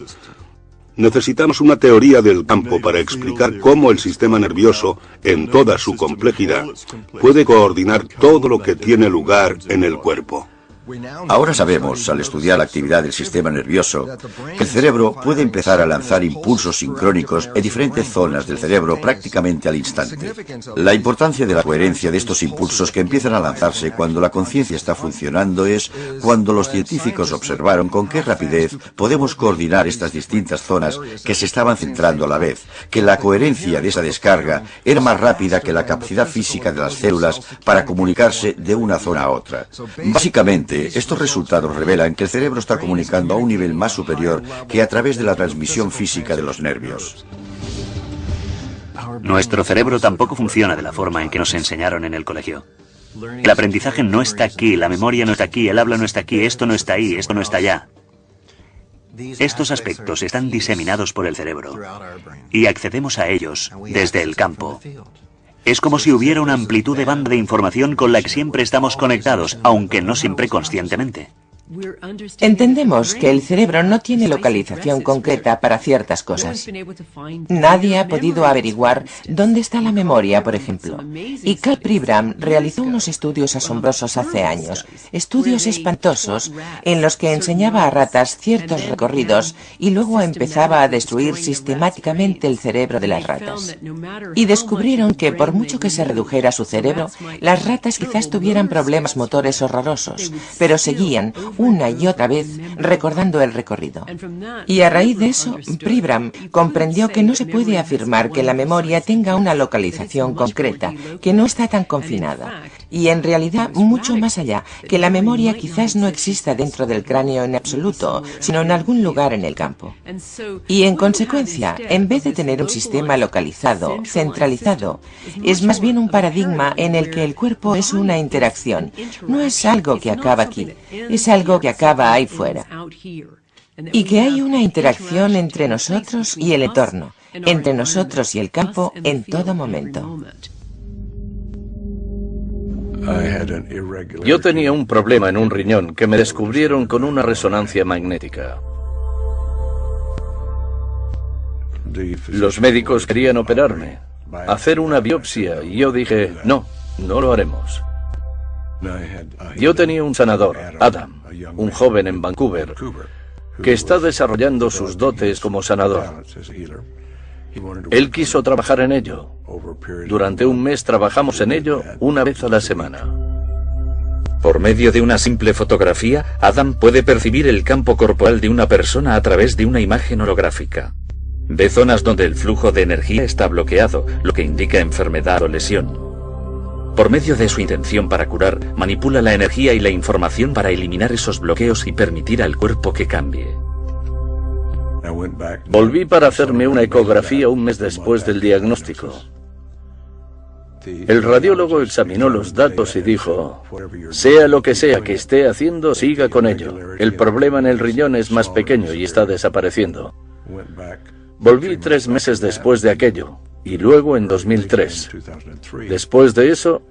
Necesitamos una teoría del campo para explicar cómo el sistema nervioso, en toda su complejidad, puede coordinar todo lo que tiene lugar en el cuerpo. Ahora sabemos, al estudiar la actividad del sistema nervioso, que el cerebro puede empezar a lanzar impulsos sincrónicos en diferentes zonas del cerebro prácticamente al instante. La importancia de la coherencia de estos impulsos que empiezan a lanzarse cuando la conciencia está funcionando es cuando los científicos observaron con qué rapidez podemos coordinar estas distintas zonas que se estaban centrando a la vez, que la coherencia de esa descarga era más rápida que la capacidad física de las células para comunicarse de una zona a otra. Básicamente, estos resultados revelan que el cerebro está comunicando a un nivel más superior que a través de la transmisión física de los nervios. Nuestro cerebro tampoco funciona de la forma en que nos enseñaron en el colegio. El aprendizaje no está aquí, la memoria no está aquí, el habla no está aquí, esto no está ahí, esto no está allá. Estos aspectos están diseminados por el cerebro y accedemos a ellos desde el campo. Es como si hubiera una amplitud de banda de información con la que siempre estamos conectados, aunque no siempre conscientemente. Entendemos que el cerebro no tiene localización concreta para ciertas cosas. Nadie ha podido averiguar dónde está la memoria, por ejemplo. Y Karl Pribram realizó unos estudios asombrosos hace años, estudios espantosos en los que enseñaba a ratas ciertos recorridos y luego empezaba a destruir sistemáticamente el cerebro de las ratas. Y descubrieron que por mucho que se redujera su cerebro, las ratas quizás tuvieran problemas motores horrorosos, pero seguían una y otra vez recordando el recorrido. Y a raíz de eso, Pribram comprendió que no se puede afirmar que la memoria tenga una localización concreta, que no está tan confinada. Y en realidad, mucho más allá, que la memoria quizás no exista dentro del cráneo en absoluto, sino en algún lugar en el campo. Y en consecuencia, en vez de tener un sistema localizado, centralizado, es más bien un paradigma en el que el cuerpo es una interacción. No es algo que acaba aquí, es algo que acaba ahí fuera. Y que hay una interacción entre nosotros y el entorno, entre nosotros y el campo en todo momento. Yo tenía un problema en un riñón que me descubrieron con una resonancia magnética. Los médicos querían operarme, hacer una biopsia, y yo dije, no, no lo haremos. Yo tenía un sanador, Adam. un joven en Vancouver, que está desarrollando sus dotes como sanador. Él quiso trabajar en ello. Durante un mes trabajamos en ello una vez a la semana. Por medio de una simple fotografía, Adam puede percibir el campo corporal de una persona a través de una imagen holográfica. Ve zonas donde el flujo de energía está bloqueado, lo que indica enfermedad o lesión. Por medio de su intención para curar, manipula la energía y la información para eliminar esos bloqueos y permitir al cuerpo que cambie. Volví para hacerme una ecografía un mes después del diagnóstico. El radiólogo examinó los datos y dijo: sea lo que sea que esté haciendo, siga con ello. El problema en el riñón es más pequeño y está desapareciendo. Volví 3 meses después de aquello, y luego en 2003. Después de eso,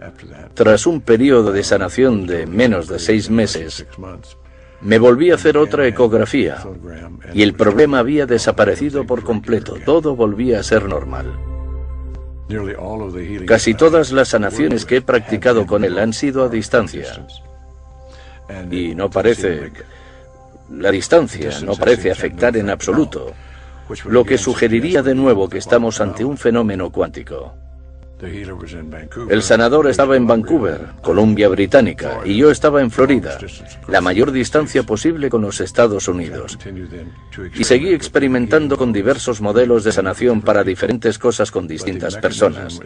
tras un periodo de sanación de menos de 6 meses, me volví a hacer otra ecografía, y el problema había desaparecido por completo. Todo volvía a ser normal. Casi todas las sanaciones que he practicado con él han sido a distancia. Y la distancia no parece afectar en absoluto, lo que sugeriría de nuevo que estamos ante un fenómeno cuántico. El sanador estaba en Vancouver, Columbia Británica, y yo estaba en Florida, la mayor distancia posible con los Estados Unidos. Y seguí experimentando con diversos modelos de sanación para diferentes cosas con distintas personas.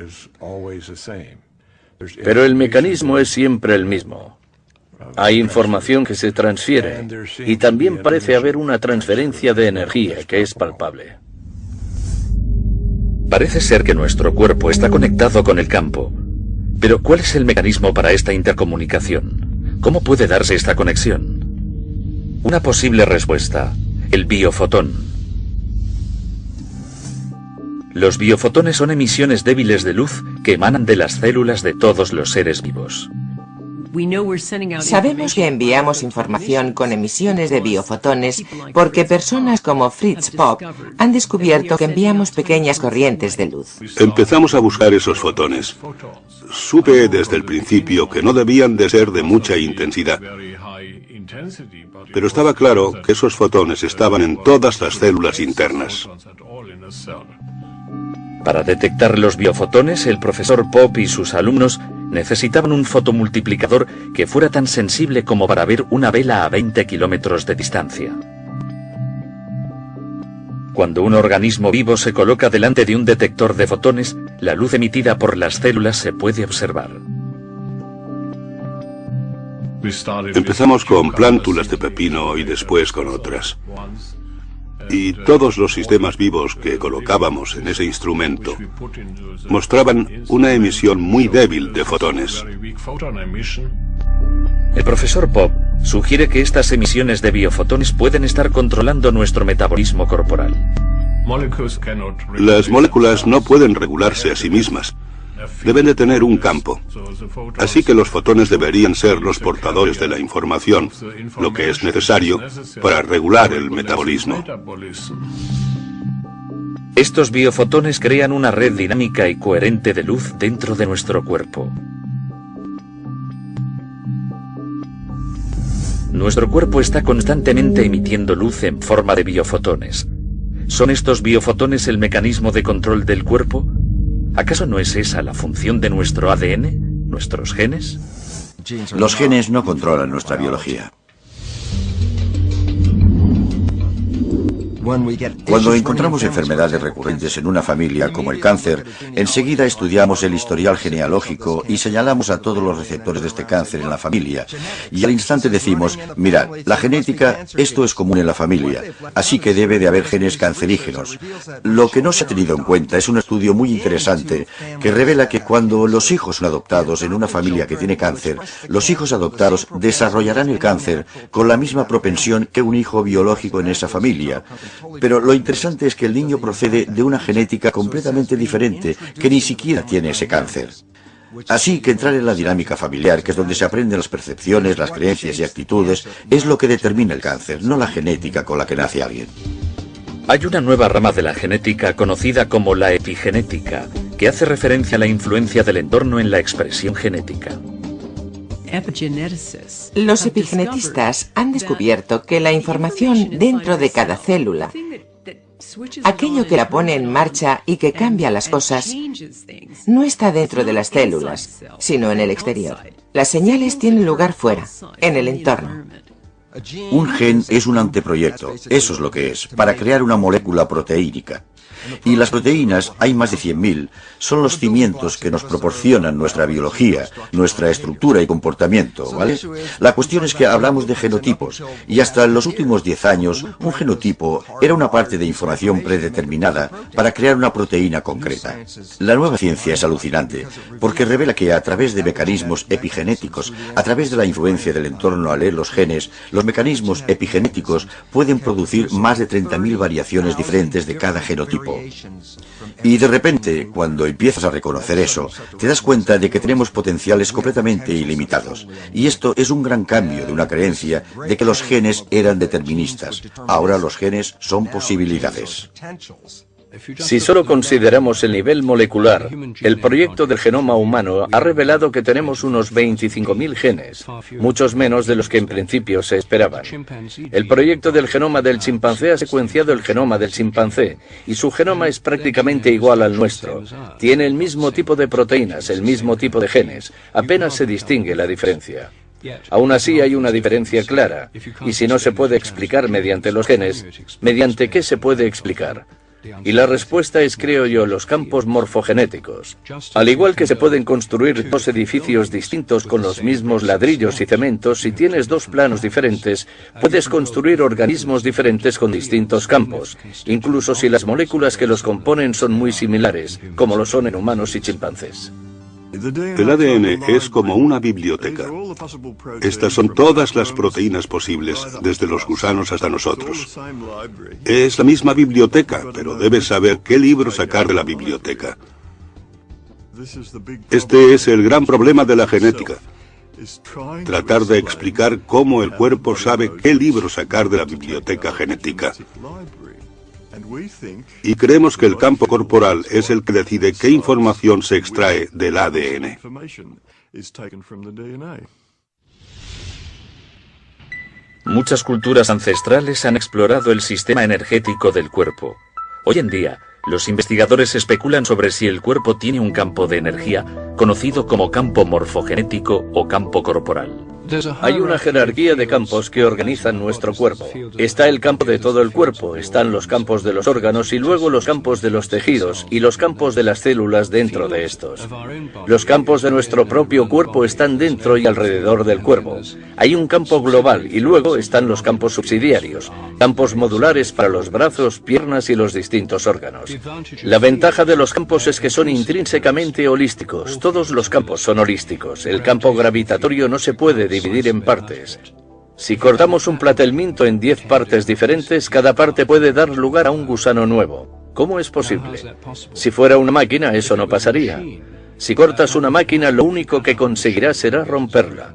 Pero el mecanismo es siempre el mismo. Hay información que se transfiere, y también parece haber una transferencia de energía que es palpable. Parece ser que nuestro cuerpo está conectado con el campo. Pero ¿cuál es el mecanismo para esta intercomunicación? ¿Cómo puede darse esta conexión? Una posible respuesta: el biofotón. Los biofotones son emisiones débiles de luz que emanan de las células de todos los seres vivos. Sabemos que enviamos información con emisiones de biofotones porque personas como Fritz Popp han descubierto que enviamos pequeñas corrientes de luz. Empezamos a buscar esos fotones. Supe desde el principio que no debían de ser de mucha intensidad. Pero estaba claro que esos fotones estaban en todas las células internas. Para detectar los biofotones, el profesor Popp y sus alumnos necesitaban un fotomultiplicador que fuera tan sensible como para ver una vela a 20 kilómetros de distancia. Cuando un organismo vivo se coloca delante de un detector de fotones, la luz emitida por las células se puede observar. Empezamos con plántulas de pepino y después con otras. Y todos los sistemas vivos que colocábamos en ese instrumento mostraban una emisión muy débil de fotones. El profesor Popp sugiere que estas emisiones de biofotones pueden estar controlando nuestro metabolismo corporal. Las moléculas no pueden regularse a sí mismas. Deben de tener un campo. Así que los fotones deberían ser los portadores de la información, lo que es necesario para regular el metabolismo. Estos biofotones crean una red dinámica y coherente de luz dentro de nuestro cuerpo. Nuestro cuerpo está constantemente emitiendo luz en forma de biofotones. ¿Son estos biofotones el mecanismo de control del cuerpo? ¿Acaso no es esa la función de nuestro ADN, nuestros genes? Los genes no controlan nuestra biología. Cuando encontramos enfermedades recurrentes en una familia, como el cáncer, enseguida estudiamos el historial genealógico y señalamos a todos los receptores de este cáncer en la familia. Y al instante decimos, mirad, la genética, esto es común en la familia, así que debe de haber genes cancerígenos. Lo que no se ha tenido en cuenta es un estudio muy interesante que revela que cuando los hijos son adoptados en una familia que tiene cáncer, los hijos adoptados desarrollarán el cáncer con la misma propensión que un hijo biológico en esa familia. Pero lo interesante es que el niño procede de una genética completamente diferente, que ni siquiera tiene ese cáncer. Así que entrar en la dinámica familiar, que es donde se aprenden las percepciones, las creencias y actitudes, es lo que determina el cáncer, no la genética con la que nace alguien. Hay una nueva rama de la genética conocida como la epigenética, que hace referencia a la influencia del entorno en la expresión genética. Los epigenetistas han descubierto que la información dentro de cada célula, aquello que la pone en marcha y que cambia las cosas, no está dentro de las células, sino en el exterior. Las señales tienen lugar fuera, en el entorno. Un gen es un anteproyecto, eso es lo que es, para crear una molécula proteínica. Y las proteínas, hay más de 100.000, son los cimientos que nos proporcionan nuestra biología, nuestra estructura y comportamiento, ¿vale? La cuestión es que hablamos de genotipos, y hasta en los últimos 10 años, un genotipo era una parte de información predeterminada para crear una proteína concreta. La nueva ciencia es alucinante, porque revela que a través de mecanismos epigenéticos, a través de la influencia del entorno al leer los genes, los mecanismos epigenéticos pueden producir más de 30.000 variaciones diferentes de cada genotipo. Y de repente, cuando empiezas a reconocer eso, te das cuenta de que tenemos potenciales completamente ilimitados. Y esto es un gran cambio de una creencia de que los genes eran deterministas. Ahora los genes son posibilidades. Si solo consideramos el nivel molecular, el proyecto del genoma humano ha revelado que tenemos unos 25.000 genes, muchos menos de los que en principio se esperaban. El proyecto del genoma del chimpancé ha secuenciado el genoma del chimpancé, y su genoma es prácticamente igual al nuestro. Tiene el mismo tipo de proteínas, el mismo tipo de genes, apenas se distingue la diferencia. Aún así hay una diferencia clara, y si no se puede explicar mediante los genes, ¿mediante qué se puede explicar? Y la respuesta es, creo yo, los campos morfogenéticos. Al igual que se pueden construir dos edificios distintos con los mismos ladrillos y cementos, si tienes dos planos diferentes, puedes construir organismos diferentes con distintos campos, incluso si las moléculas que los componen son muy similares, como lo son en humanos y chimpancés. El ADN es como una biblioteca. Estas son todas las proteínas posibles, desde los gusanos hasta nosotros. Es la misma biblioteca, pero debes saber qué libro sacar de la biblioteca. Este es el gran problema de la genética. Tratar de explicar cómo el cuerpo sabe qué libro sacar de la biblioteca genética. Y creemos que el campo corporal es el que decide qué información se extrae del ADN. Muchas culturas ancestrales han explorado el sistema energético del cuerpo. Hoy en día, los investigadores especulan sobre si el cuerpo tiene un campo de energía, conocido como campo morfogenético o campo corporal. Hay una jerarquía de campos que organizan nuestro cuerpo. Está el campo de todo el cuerpo, están los campos de los órganos y luego los campos de los tejidos y los campos de las células dentro de estos. Los campos de nuestro propio cuerpo están dentro y alrededor del cuerpo. Hay un campo global y luego están los campos subsidiarios, campos modulares para los brazos, piernas y los distintos órganos. La ventaja de los campos es que son intrínsecamente holísticos. Todos los campos son holísticos. El campo gravitatorio no se puede dividir en partes. Si cortamos un platelminto en 10 partes diferentes, cada parte puede dar lugar a un gusano nuevo. ¿Cómo es posible? Si fuera una máquina, eso no pasaría. Si cortas una máquina, lo único que conseguirás será romperla.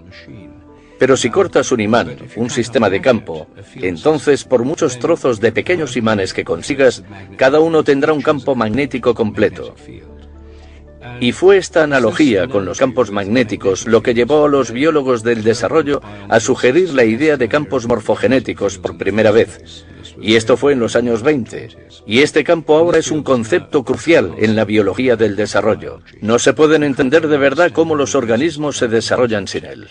Pero si cortas un imán, un sistema de campo, entonces por muchos trozos de pequeños imanes que consigas, cada uno tendrá un campo magnético completo. Y fue esta analogía con los campos magnéticos lo que llevó a los biólogos del desarrollo a sugerir la idea de campos morfogenéticos por primera vez. Y esto fue en los años 20. Y este campo ahora es un concepto crucial en la biología del desarrollo. No se pueden entender de verdad cómo los organismos se desarrollan sin él.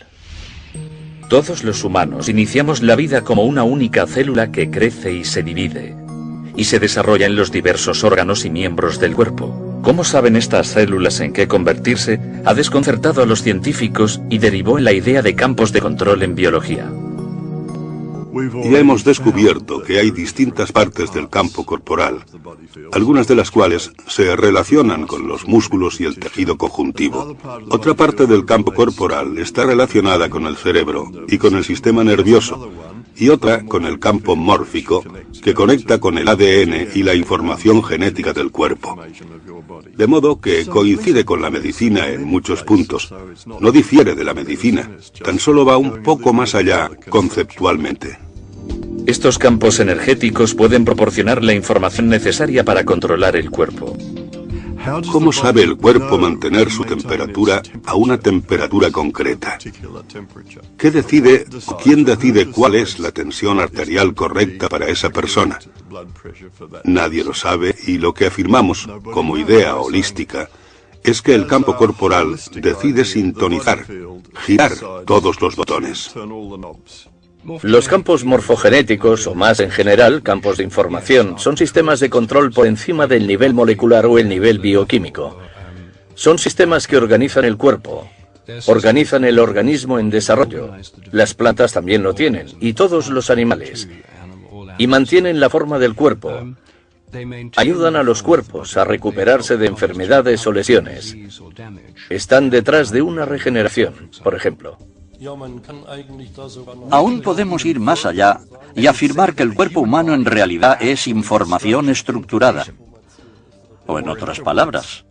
Todos los humanos iniciamos la vida como una única célula que crece y se divide, y se desarrolla en los diversos órganos y miembros del cuerpo. ¿Cómo saben estas células en qué convertirse? Ha desconcertado a los científicos y derivó en la idea de campos de control en biología. Ya hemos descubierto que hay distintas partes del campo corporal, algunas de las cuales se relacionan con los músculos y el tejido conjuntivo. Otra parte del campo corporal está relacionada con el cerebro y con el sistema nervioso, y otra con el campo mórfico, que conecta con el ADN y la información genética del cuerpo. De modo que coincide con la medicina en muchos puntos. No difiere de la medicina, tan solo va un poco más allá conceptualmente. Estos campos energéticos pueden proporcionar la información necesaria para controlar el cuerpo. ¿Cómo sabe el cuerpo mantener su temperatura a una temperatura concreta? ¿Qué decide o quién decide cuál es la tensión arterial correcta para esa persona? Nadie lo sabe, y lo que afirmamos como idea holística es que el campo corporal decide sintonizar, girar todos los botones. Los campos morfogenéticos, o más en general, campos de información, son sistemas de control por encima del nivel molecular o el nivel bioquímico. Son sistemas que organizan el cuerpo, organizan el organismo en desarrollo. Las plantas también lo tienen, y todos los animales. Y mantienen la forma del cuerpo. Ayudan a los cuerpos a recuperarse de enfermedades o lesiones. Están detrás de una regeneración, por ejemplo. Aún podemos ir más allá y afirmar que el cuerpo humano en realidad es información estructurada. O en otras palabras,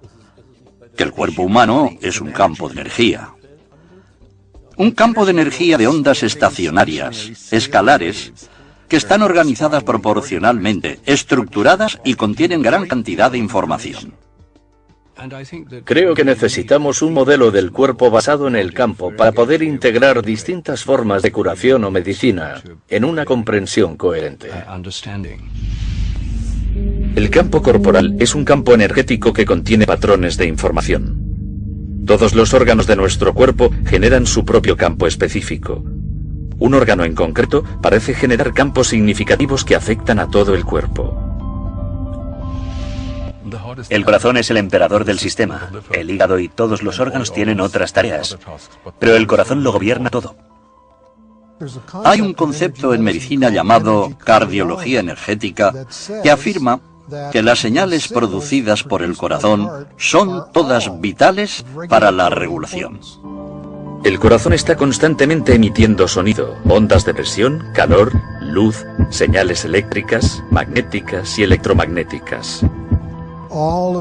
que el cuerpo humano es un campo de energía. Un campo de energía de ondas estacionarias, escalares, que están organizadas proporcionalmente, estructuradas y contienen gran cantidad de información. Creo que necesitamos un modelo del cuerpo basado en el campo para poder integrar distintas formas de curación o medicina en una comprensión coherente. El campo corporal es un campo energético que contiene patrones de información. Todos los órganos de nuestro cuerpo generan su propio campo específico. Un órgano en concreto parece generar campos significativos que afectan a todo el cuerpo. El corazón es el emperador del sistema. El hígado y todos los órganos tienen otras tareas, pero el corazón lo gobierna todo. Hay un concepto en medicina llamado cardiología energética que afirma que las señales producidas por el corazón son todas vitales para la regulación. El corazón está constantemente emitiendo sonido, ondas de presión, calor, luz, señales eléctricas, magnéticas y electromagnéticas.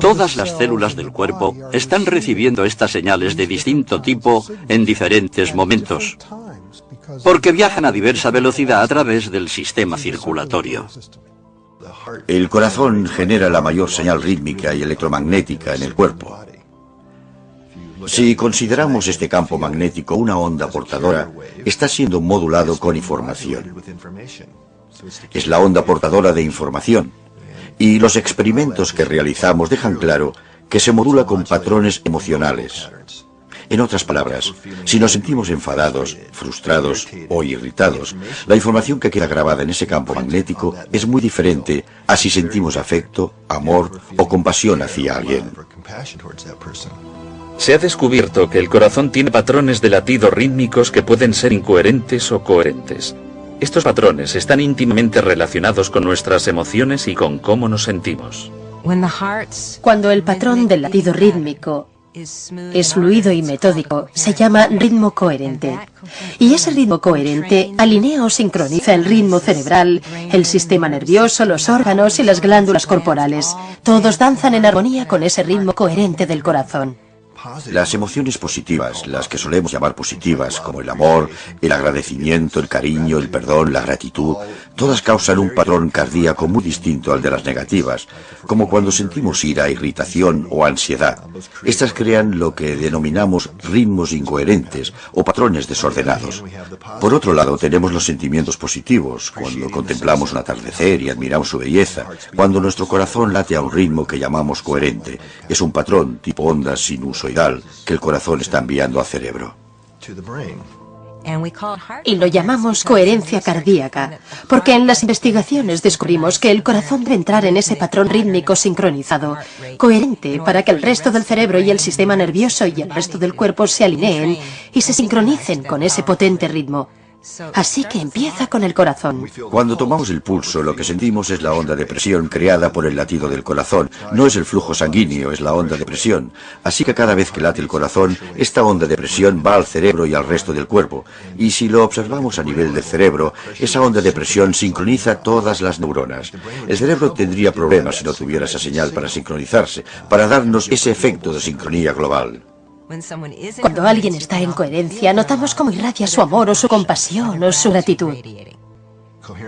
Todas las células del cuerpo están recibiendo estas señales de distinto tipo en diferentes momentos, porque viajan a diversa velocidad a través del sistema circulatorio. El corazón genera la mayor señal rítmica y electromagnética en el cuerpo. Si consideramos este campo magnético una onda portadora, está siendo modulado con información. Es la onda portadora de información. Y los experimentos que realizamos dejan claro que se modula con patrones emocionales. En otras palabras, si nos sentimos enfadados, frustrados o irritados, la información que queda grabada en ese campo magnético es muy diferente a si sentimos afecto, amor o compasión hacia alguien. Se ha descubierto que el corazón tiene patrones de latido rítmicos que pueden ser incoherentes o coherentes. Estos patrones están íntimamente relacionados con nuestras emociones y con cómo nos sentimos. Cuando el patrón del latido rítmico es fluido y metódico, se llama ritmo coherente. Y ese ritmo coherente alinea o sincroniza el ritmo cerebral, el sistema nervioso, los órganos y las glándulas corporales. Todos danzan en armonía con ese ritmo coherente del corazón. Las emociones positivas, las que solemos llamar positivas, como el amor, el agradecimiento, el cariño, el perdón, la gratitud, todas causan un patrón cardíaco muy distinto al de las negativas, como cuando sentimos ira, irritación o ansiedad. Estas crean lo que denominamos ritmos incoherentes o patrones desordenados. Por otro lado, tenemos los sentimientos positivos, cuando contemplamos un atardecer y admiramos su belleza, cuando nuestro corazón late a un ritmo que llamamos coherente. Es un patrón tipo ondas sinusoidal que el corazón está enviando al cerebro. Y lo llamamos coherencia cardíaca, porque en las investigaciones descubrimos que el corazón debe entrar en ese patrón rítmico sincronizado, coherente, para que el resto del cerebro y el sistema nervioso y el resto del cuerpo se alineen y se sincronicen con ese potente ritmo. Así que empieza con el corazón. Cuando tomamos el pulso, lo que sentimos es la onda de presión creada por el latido del corazón. No es el flujo sanguíneo, es la onda de presión. Así que cada vez que late el corazón, esta onda de presión va al cerebro y al resto del cuerpo. Y si lo observamos a nivel del cerebro, esa onda de presión sincroniza todas las neuronas. El cerebro tendría problemas si no tuviera esa señal para sincronizarse, para darnos ese efecto de sincronía global. Cuando alguien está en coherencia, notamos cómo irradia su amor o su compasión o su gratitud.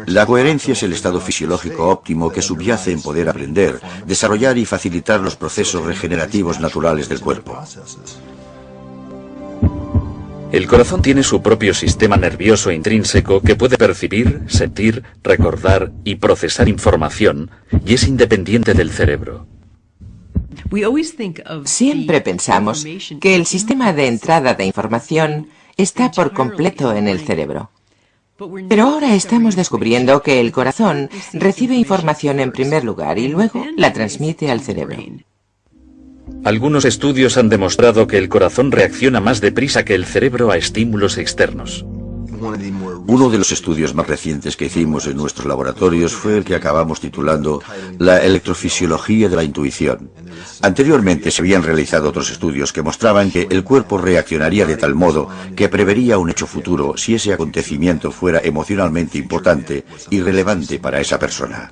La coherencia es el estado fisiológico óptimo que subyace en poder aprender, desarrollar y facilitar los procesos regenerativos naturales del cuerpo. El corazón tiene su propio sistema nervioso intrínseco que puede percibir, sentir, recordar y procesar información, y es independiente del cerebro. Siempre pensamos que el sistema de entrada de información está por completo en el cerebro. Pero ahora estamos descubriendo que el corazón recibe información en primer lugar y luego la transmite al cerebro. Algunos estudios han demostrado que el corazón reacciona más deprisa que el cerebro a estímulos externos. Uno de los estudios más recientes que hicimos en nuestros laboratorios fue el que acabamos titulando La electrofisiología de la intuición. Anteriormente se habían realizado otros estudios que mostraban que el cuerpo reaccionaría de tal modo que prevería un hecho futuro si ese acontecimiento fuera emocionalmente importante y relevante para esa persona.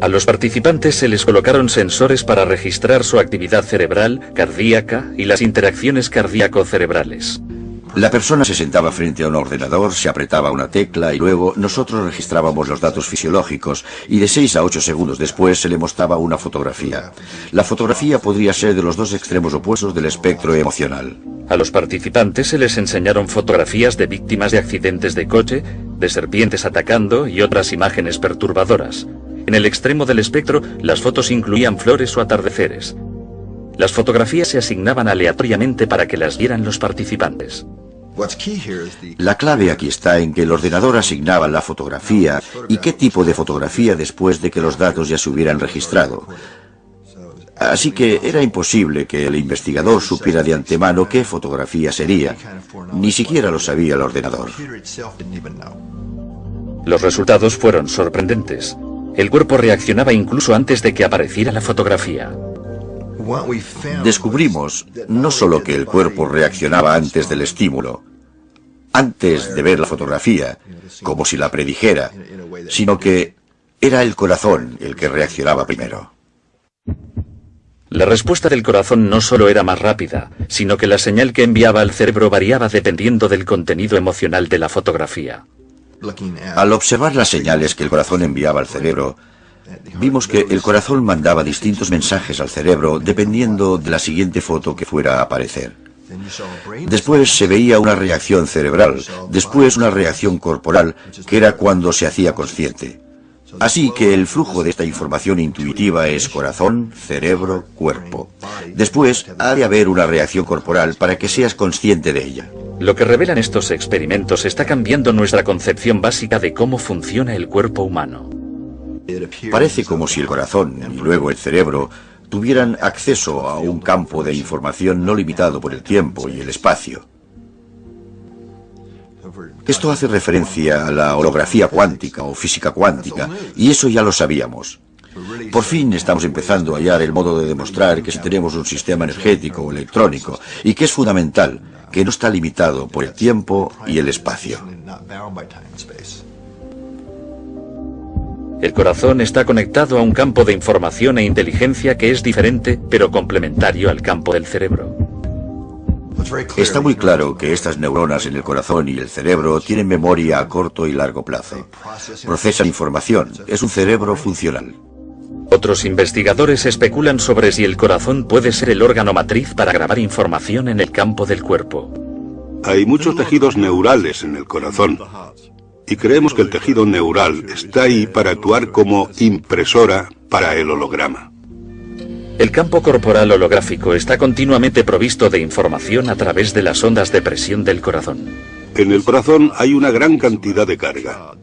A los participantes se les colocaron sensores para registrar su actividad cerebral, cardíaca y las interacciones cardíaco-cerebrales. La persona se sentaba frente a un ordenador, se apretaba una tecla y luego nosotros registrábamos los datos fisiológicos y de 6 a 8 segundos después se le mostraba una fotografía. La fotografía podría ser de los dos extremos opuestos del espectro emocional. A los participantes se les enseñaron fotografías de víctimas de accidentes de coche, de serpientes atacando y otras imágenes perturbadoras. En el extremo del espectro, las fotos incluían flores o atardeceres. Las fotografías se asignaban aleatoriamente para que las vieran los participantes. La clave aquí está en que el ordenador asignaba la fotografía y qué tipo de fotografía después de que los datos ya se hubieran registrado. Así que era imposible que el investigador supiera de antemano qué fotografía sería. Ni siquiera lo sabía el ordenador. Los resultados fueron sorprendentes. El cuerpo reaccionaba incluso antes de que apareciera la fotografía. Descubrimos no solo que el cuerpo reaccionaba antes del estímulo, antes de ver la fotografía, como si la predijera, sino que era el corazón el que reaccionaba primero. La respuesta del corazón no solo era más rápida, sino que la señal que enviaba al cerebro variaba dependiendo del contenido emocional de la fotografía. Al observar las señales que el corazón enviaba al cerebro, vimos que el corazón mandaba distintos mensajes al cerebro dependiendo de la siguiente foto que fuera a aparecer. Después se veía una reacción cerebral, después una reacción corporal, que era cuando se hacía consciente. Así que el flujo de esta información intuitiva es corazón, cerebro, cuerpo. Después ha de haber una reacción corporal para que seas consciente de ella. Lo que revelan estos experimentos está cambiando nuestra concepción básica de cómo funciona el cuerpo humano. Parece como si el corazón y luego el cerebro tuvieran acceso a un campo de información no limitado por el tiempo y el espacio. Esto hace referencia a la holografía cuántica o física cuántica, y eso ya lo sabíamos. Por fin estamos empezando a hallar el modo de demostrar que si tenemos un sistema energético o electrónico, y que es fundamental, que no está limitado por el tiempo y el espacio. El corazón está conectado a un campo de información e inteligencia que es diferente, pero complementario al campo del cerebro. Está muy claro que estas neuronas en el corazón y el cerebro tienen memoria a corto y largo plazo. Procesan información. Es un cerebro funcional. Otros investigadores especulan sobre si el corazón puede ser el órgano matriz para grabar información en el campo del cuerpo. Hay muchos tejidos neurales en el corazón. Y creemos que el tejido neural está ahí para actuar como impresora para el holograma. El campo corporal holográfico está continuamente provisto de información a través de las ondas de presión del corazón. En el corazón hay una gran cantidad de carga.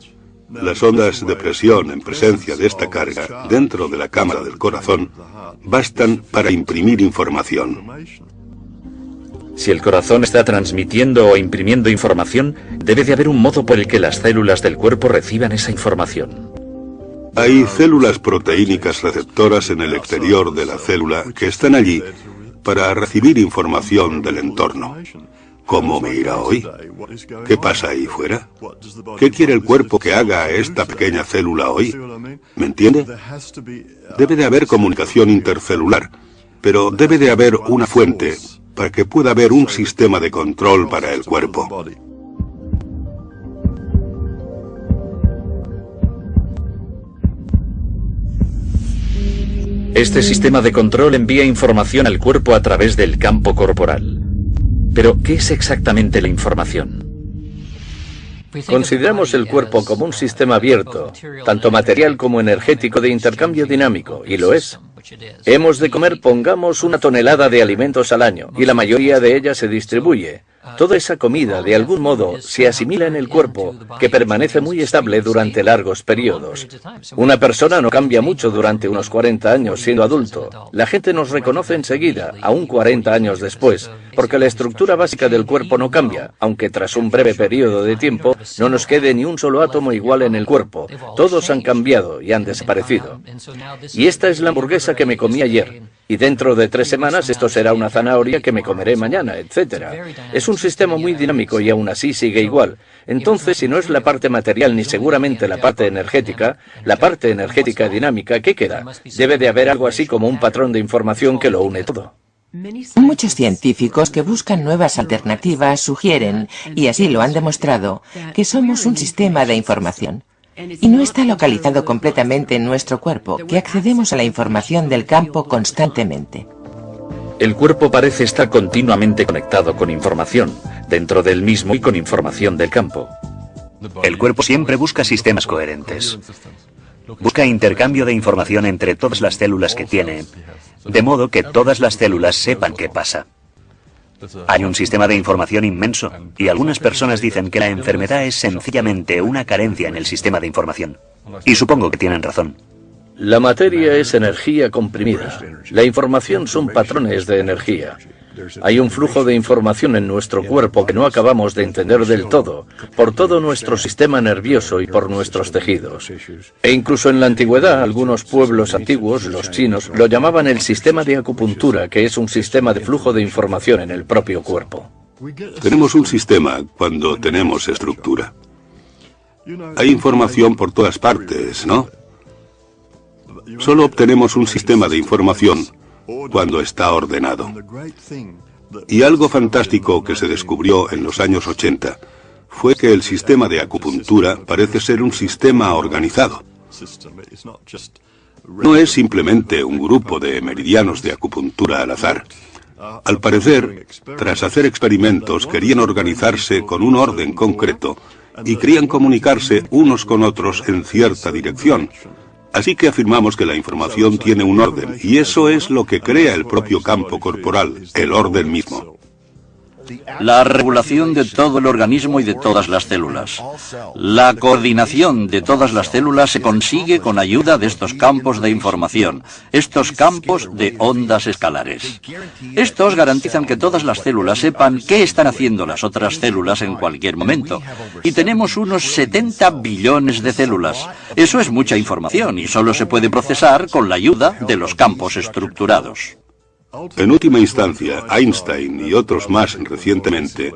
Las ondas de presión en presencia de esta carga dentro de la cámara del corazón bastan para imprimir información. Si el corazón está transmitiendo o imprimiendo información, debe de haber un modo por el que las células del cuerpo reciban esa información. Hay células proteínicas receptoras en el exterior de la célula que están allí para recibir información del entorno. ¿Cómo me irá hoy? ¿Qué pasa ahí fuera? ¿Qué quiere el cuerpo que haga a esta pequeña célula hoy? ¿Me entiende? Debe de haber comunicación intercelular, pero debe de haber una fuente para que pueda haber un sistema de control para el cuerpo. Este sistema de control envía información al cuerpo a través del campo corporal. Pero, ¿qué es exactamente la información? Consideramos el cuerpo como un sistema abierto, tanto material como energético de intercambio dinámico, y lo es. Hemos de comer, pongamos, 1 tonelada de alimentos al año, y la mayoría de ella se distribuye. Toda esa comida, de algún modo, se asimila en el cuerpo, que permanece muy estable durante largos periodos. Una persona no cambia mucho durante unos 40 años siendo adulto. La gente nos reconoce enseguida, aún 40 años después, porque la estructura básica del cuerpo no cambia, aunque tras un breve periodo de tiempo no nos quede ni un solo átomo igual en el cuerpo. Todos han cambiado y han desaparecido. Y esta es la hamburguesa que me comí ayer. Y dentro de 3 semanas esto será una zanahoria que me comeré mañana, etc. Es un sistema muy dinámico y aún así sigue igual. Entonces, si no es la parte material ni seguramente la parte energética dinámica, ¿qué queda? Debe de haber algo así como un patrón de información que lo une todo. Muchos científicos que buscan nuevas alternativas sugieren, y así lo han demostrado, que somos un sistema de información. Y no está localizado completamente en nuestro cuerpo, que accedemos a la información del campo constantemente. El cuerpo parece estar continuamente conectado con información, dentro del mismo y con información del campo. El cuerpo siempre busca sistemas coherentes. Busca intercambio de información entre todas las células que tiene, de modo que todas las células sepan qué pasa. Hay un sistema de información inmenso, y algunas personas dicen que la enfermedad es sencillamente una carencia en el sistema de información. Y supongo que tienen razón. La materia es energía comprimida. La información son patrones de energía. Hay un flujo de información en nuestro cuerpo que no acabamos de entender del todo, por todo nuestro sistema nervioso y por nuestros tejidos. E incluso en la antigüedad, algunos pueblos antiguos, los chinos, lo llamaban el sistema de acupuntura, que es un sistema de flujo de información en el propio cuerpo. Tenemos un sistema cuando tenemos estructura. Hay información por todas partes, ¿no? Solo obtenemos un sistema de información cuando está ordenado. Y algo fantástico que se descubrió en los años 80 fue que el sistema de acupuntura parece ser un sistema organizado. No es simplemente un grupo de meridianos de acupuntura al azar. Al parecer, tras hacer experimentos, querían organizarse con un orden concreto y querían comunicarse unos con otros en cierta dirección. Así que afirmamos que la información tiene un orden, y eso es lo que crea el propio campo corporal, el orden mismo. La regulación de todo el organismo y de todas las células. La coordinación de todas las células se consigue con ayuda de estos campos de información, estos campos de ondas escalares. Estos garantizan que todas las células sepan qué están haciendo las otras células en cualquier momento. Y tenemos unos 70 billones de células. Eso es mucha información y solo se puede procesar con la ayuda de los campos estructurados. En última instancia, Einstein y otros más recientemente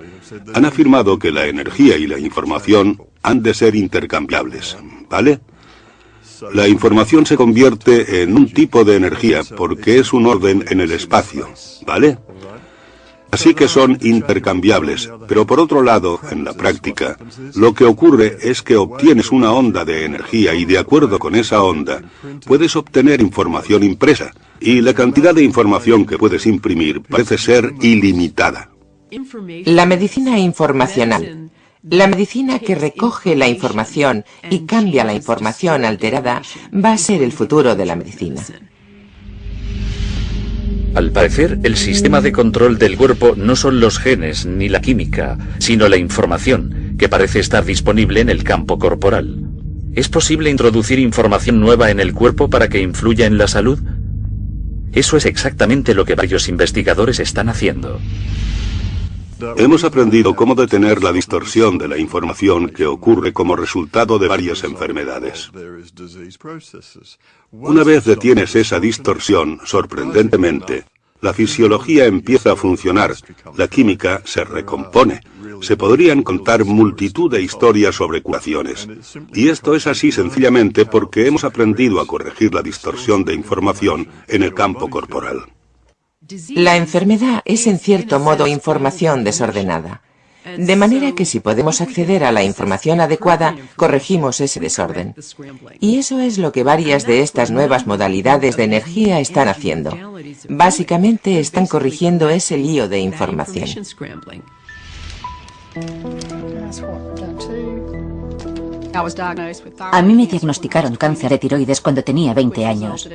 han afirmado que la energía y la información han de ser intercambiables, ¿vale? La información se convierte en un tipo de energía porque es un orden en el espacio, ¿vale? Así que son intercambiables, pero por otro lado, en la práctica, lo que ocurre es que obtienes una onda de energía y de acuerdo con esa onda, puedes obtener información impresa, y la cantidad de información que puedes imprimir parece ser ilimitada. La medicina informacional. La medicina que recoge la información y cambia la información alterada va a ser el futuro de la medicina. Al parecer, el sistema de control del cuerpo no son los genes ni la química, sino la información, que parece estar disponible en el campo corporal. ¿Es posible introducir información nueva en el cuerpo para que influya en la salud? Eso es exactamente lo que varios investigadores están haciendo. Hemos aprendido cómo detener la distorsión de la información que ocurre como resultado de varias enfermedades. Una vez detienes esa distorsión, sorprendentemente, la fisiología empieza a funcionar, la química se recompone. Se podrían contar multitud de historias sobre curaciones. Y esto es así sencillamente porque hemos aprendido a corregir la distorsión de información en el campo corporal. La enfermedad es en cierto modo información desordenada. De manera que si podemos acceder a la información adecuada, corregimos ese desorden. Y eso es lo que varias de estas nuevas modalidades de energía están haciendo. Básicamente están corrigiendo ese lío de información. A mí me diagnosticaron cáncer de tiroides cuando tenía 20 años.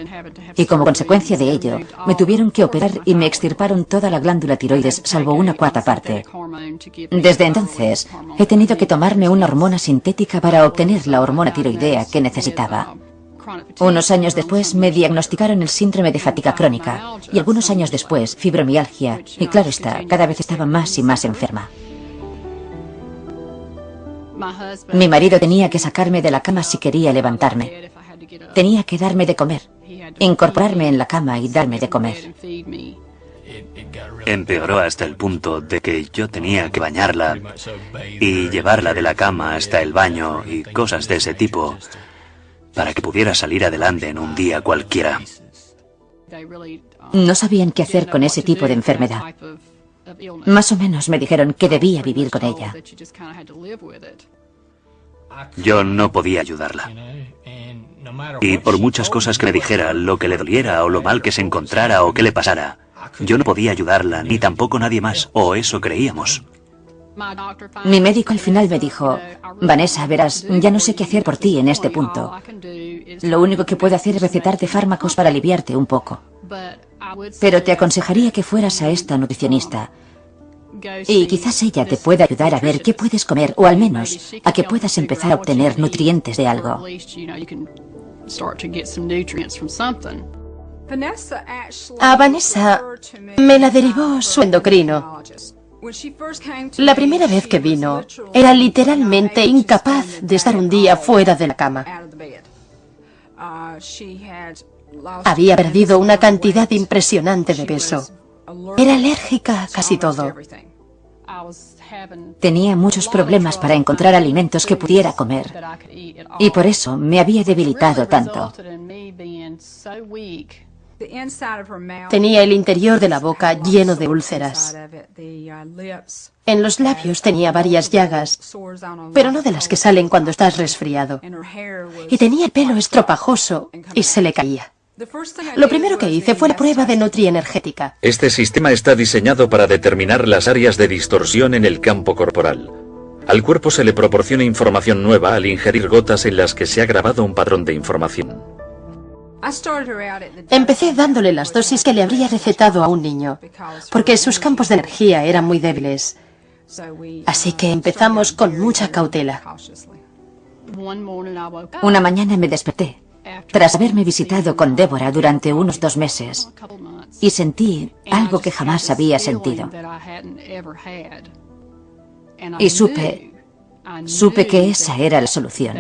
Y como consecuencia de ello, me tuvieron que operar y me extirparon toda la glándula tiroides, salvo una cuarta parte. Desde entonces, he tenido que tomarme una hormona sintética para obtener la hormona tiroidea que necesitaba. Unos años después me diagnosticaron el síndrome de fatiga crónica y algunos años después fibromialgia, y claro está, cada vez estaba más y más enferma. Mi marido tenía que sacarme de la cama si quería levantarme. Tenía que darme de comer, incorporarme en la cama y darme de comer. Empeoró hasta el punto de que yo tenía que bañarla y llevarla de la cama hasta el baño y cosas de ese tipo para que pudiera salir adelante en un día cualquiera. No sabían qué hacer con ese tipo de enfermedad. Más o menos me dijeron que debía vivir con ella. Yo no podía ayudarla. Y por muchas cosas que me dijera, lo que le doliera o lo mal que se encontrara o que le pasara, yo no podía ayudarla, ni tampoco nadie más, o eso creíamos. Mi médico al final me dijo, Vanessa, verás, ya no sé qué hacer por ti en este punto. Lo único que puedo hacer es recetarte fármacos para aliviarte un poco. Pero te aconsejaría que fueras a esta nutricionista. Y quizás ella te pueda ayudar a ver qué puedes comer, o al menos a que puedas empezar a obtener nutrientes de algo. A Vanessa me la derivó su endocrino. La primera vez que vino, era literalmente incapaz de estar un día fuera de la cama. Había perdido una cantidad impresionante de peso. Era alérgica a casi todo. Tenía muchos problemas para encontrar alimentos que pudiera comer. Y por eso me había debilitado tanto. Tenía el interior de la boca lleno de úlceras. En los labios tenía varias llagas, pero no de las que salen cuando estás resfriado. Y tenía el pelo estropajoso y se le caía. Lo primero que hice fue la prueba de nutrienergética. Este sistema está diseñado para determinar las áreas de distorsión en el campo corporal. Al cuerpo se le proporciona información nueva al ingerir gotas en las que se ha grabado un patrón de información. Empecé dándole las dosis que le habría recetado a un niño, porque sus campos de energía eran muy débiles. Así que empezamos con mucha cautela. Una mañana me desperté, tras haberme visitado con Débora durante unos 2 meses, y sentí algo que jamás había sentido. Y supe que esa era la solución.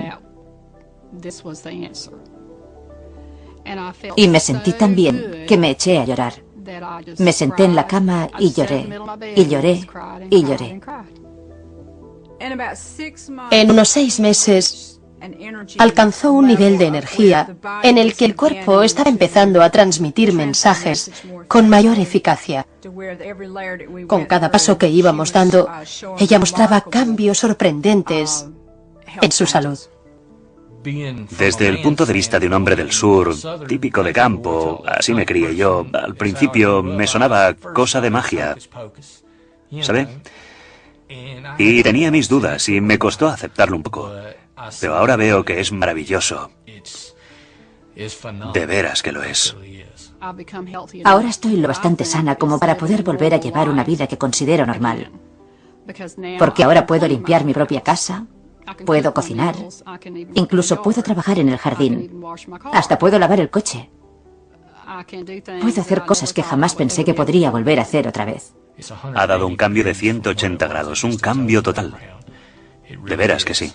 Y me sentí tan bien que me eché a llorar. Me senté en la cama y lloré, y lloré, y lloré. En unos 6 meses, alcanzó un nivel de energía en el que el cuerpo estaba empezando a transmitir mensajes con mayor eficacia. Con cada paso que íbamos dando, ella mostraba cambios sorprendentes en su salud. Desde el punto de vista de un hombre del sur, típico de campo, así me crié yo, al principio me sonaba cosa de magia, ¿sabe? Y tenía mis dudas y me costó aceptarlo un poco, pero ahora veo que es maravilloso. De veras que lo es. Ahora estoy lo bastante sana como para poder volver a llevar una vida que considero normal. Porque ahora puedo limpiar mi propia casa, puedo cocinar, incluso puedo trabajar en el jardín, hasta puedo lavar el coche. Puedo hacer cosas que jamás pensé que podría volver a hacer otra vez. Ha dado un cambio de 180 grados, un cambio total. De veras que sí.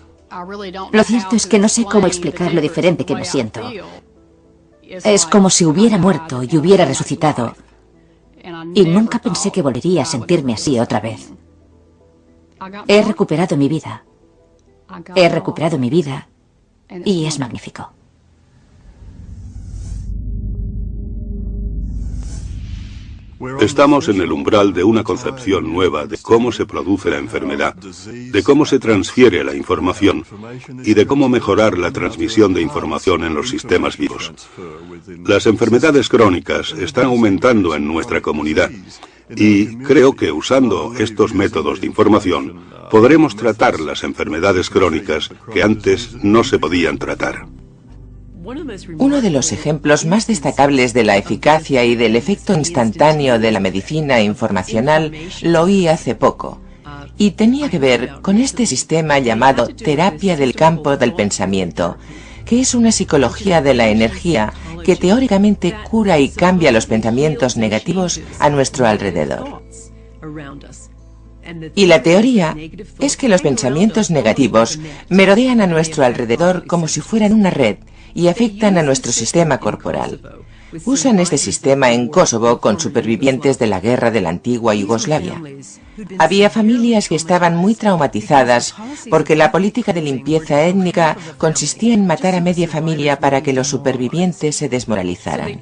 Lo cierto es que no sé cómo explicar lo diferente que me siento. Es como si hubiera muerto y hubiera resucitado. Y nunca pensé que volvería a sentirme así otra vez. He recuperado mi vida. He recuperado mi vida y es magnífico. Estamos en el umbral de una concepción nueva de cómo se produce la enfermedad, de cómo se transfiere la información y de cómo mejorar la transmisión de información en los sistemas vivos. Las enfermedades crónicas están aumentando en nuestra comunidad y creo que usando estos métodos de información podremos tratar las enfermedades crónicas que antes no se podían tratar. Uno de los ejemplos más destacables de la eficacia y del efecto instantáneo de la medicina informacional lo oí hace poco, y tenía que ver con este sistema llamado terapia del campo del pensamiento, que es una psicología de la energía que teóricamente cura y cambia los pensamientos negativos a nuestro alrededor. Y la teoría es que los pensamientos negativos merodean a nuestro alrededor como si fueran una red y afectan a nuestro sistema corporal. Usan este sistema en Kosovo con supervivientes de la guerra de la antigua Yugoslavia. Había familias que estaban muy traumatizadas porque la política de limpieza étnica consistía en matar a media familia para que los supervivientes se desmoralizaran.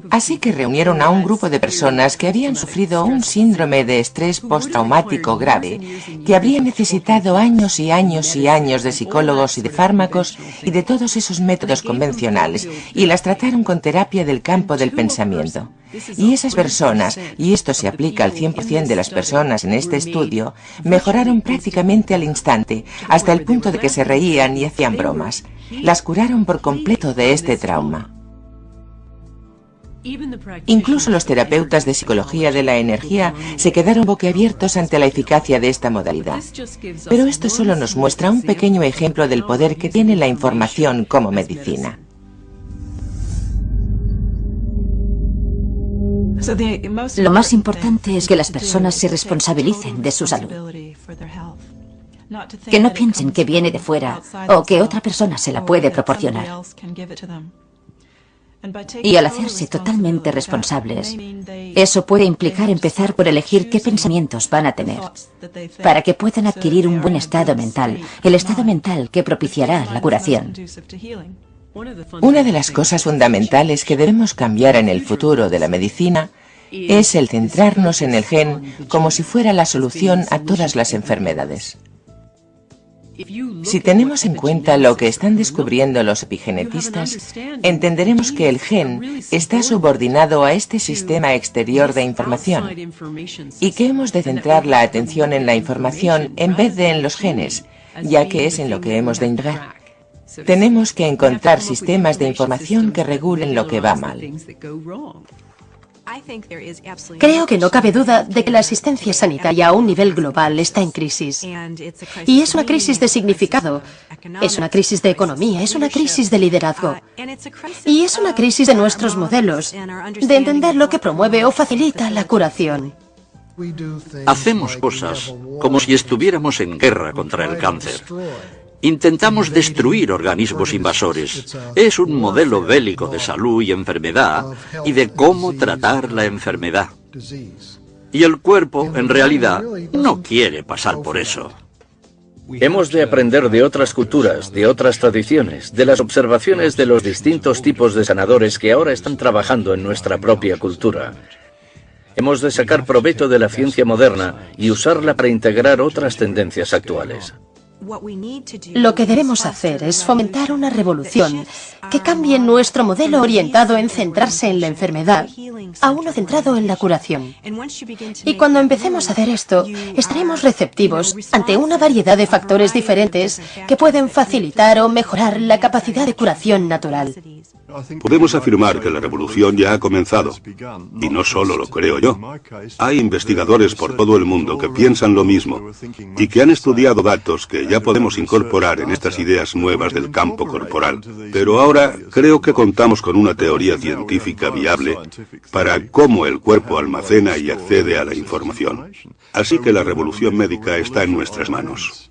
Así que reunieron a un grupo de personas que habían sufrido un síndrome de estrés postraumático grave, que habrían necesitado años y años y años de psicólogos y de fármacos y de todos esos métodos convencionales, y las trataron con terapia del campo del pensamiento. Y esas personas, y esto se aplica al 100% de las personas en este estudio, mejoraron prácticamente al instante, hasta el punto de que se reían y hacían bromas. Las curaron por completo de este trauma. Incluso los terapeutas de psicología de la energía se quedaron boquiabiertos ante la eficacia de esta modalidad. Pero esto solo nos muestra un pequeño ejemplo del poder que tiene la información como medicina. Lo más importante es que las personas se responsabilicen de su salud. Que no piensen que viene de fuera o que otra persona se la puede proporcionar. Y al hacerse totalmente responsables, eso puede implicar empezar por elegir qué pensamientos van a tener, para que puedan adquirir un buen estado mental, el estado mental que propiciará la curación. Una de las cosas fundamentales que debemos cambiar en el futuro de la medicina es el centrarnos en el gen como si fuera la solución a todas las enfermedades. Si tenemos en cuenta lo que están descubriendo los epigenetistas, entenderemos que el gen está subordinado a este sistema exterior de información y que hemos de centrar la atención en la información en vez de en los genes, ya que es en lo que hemos de indagar. Tenemos que encontrar sistemas de información que regulen lo que va mal. Creo que no cabe duda de que la asistencia sanitaria a un nivel global está en crisis. Y es una crisis de significado, es una crisis de economía, es una crisis de liderazgo. Y es una crisis de nuestros modelos, de entender lo que promueve o facilita la curación. Hacemos cosas como si estuviéramos en guerra contra el cáncer. Intentamos destruir organismos invasores. Es un modelo bélico de salud y enfermedad y de cómo tratar la enfermedad. Y el cuerpo, en realidad, no quiere pasar por eso. Hemos de aprender de otras culturas, de otras tradiciones, de las observaciones de los distintos tipos de sanadores que ahora están trabajando en nuestra propia cultura. Hemos de sacar provecho de la ciencia moderna y usarla para integrar otras tendencias actuales. Lo que debemos hacer es fomentar una revolución que cambie nuestro modelo orientado en centrarse en la enfermedad a uno centrado en la curación. Y cuando empecemos a hacer esto, estaremos receptivos ante una variedad de factores diferentes que pueden facilitar o mejorar la capacidad de curación natural. Podemos afirmar que la revolución ya ha comenzado. Y no solo lo creo yo. Hay investigadores por todo el mundo que piensan lo mismo y que han estudiado datos que ya podemos incorporar en estas ideas nuevas del campo corporal. Pero ahora creo que contamos con una teoría científica viable para cómo el cuerpo almacena y accede a la información. Así que la revolución médica está en nuestras manos.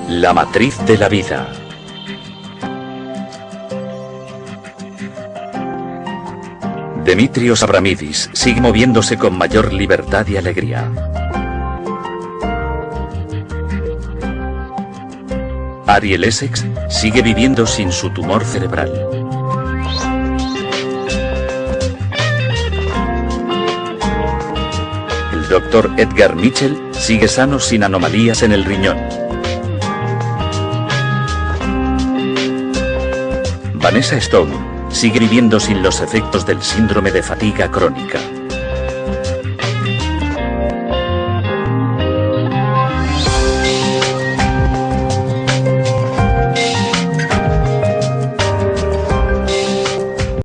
La matriz de la vida. Demetrios Abramidis sigue moviéndose con mayor libertad y alegría. Ariel Essex sigue viviendo sin su tumor cerebral. Dr. Edgar Mitchell sigue sano sin anomalías en el riñón. Vanessa Stone sigue viviendo sin los efectos del síndrome de fatiga crónica.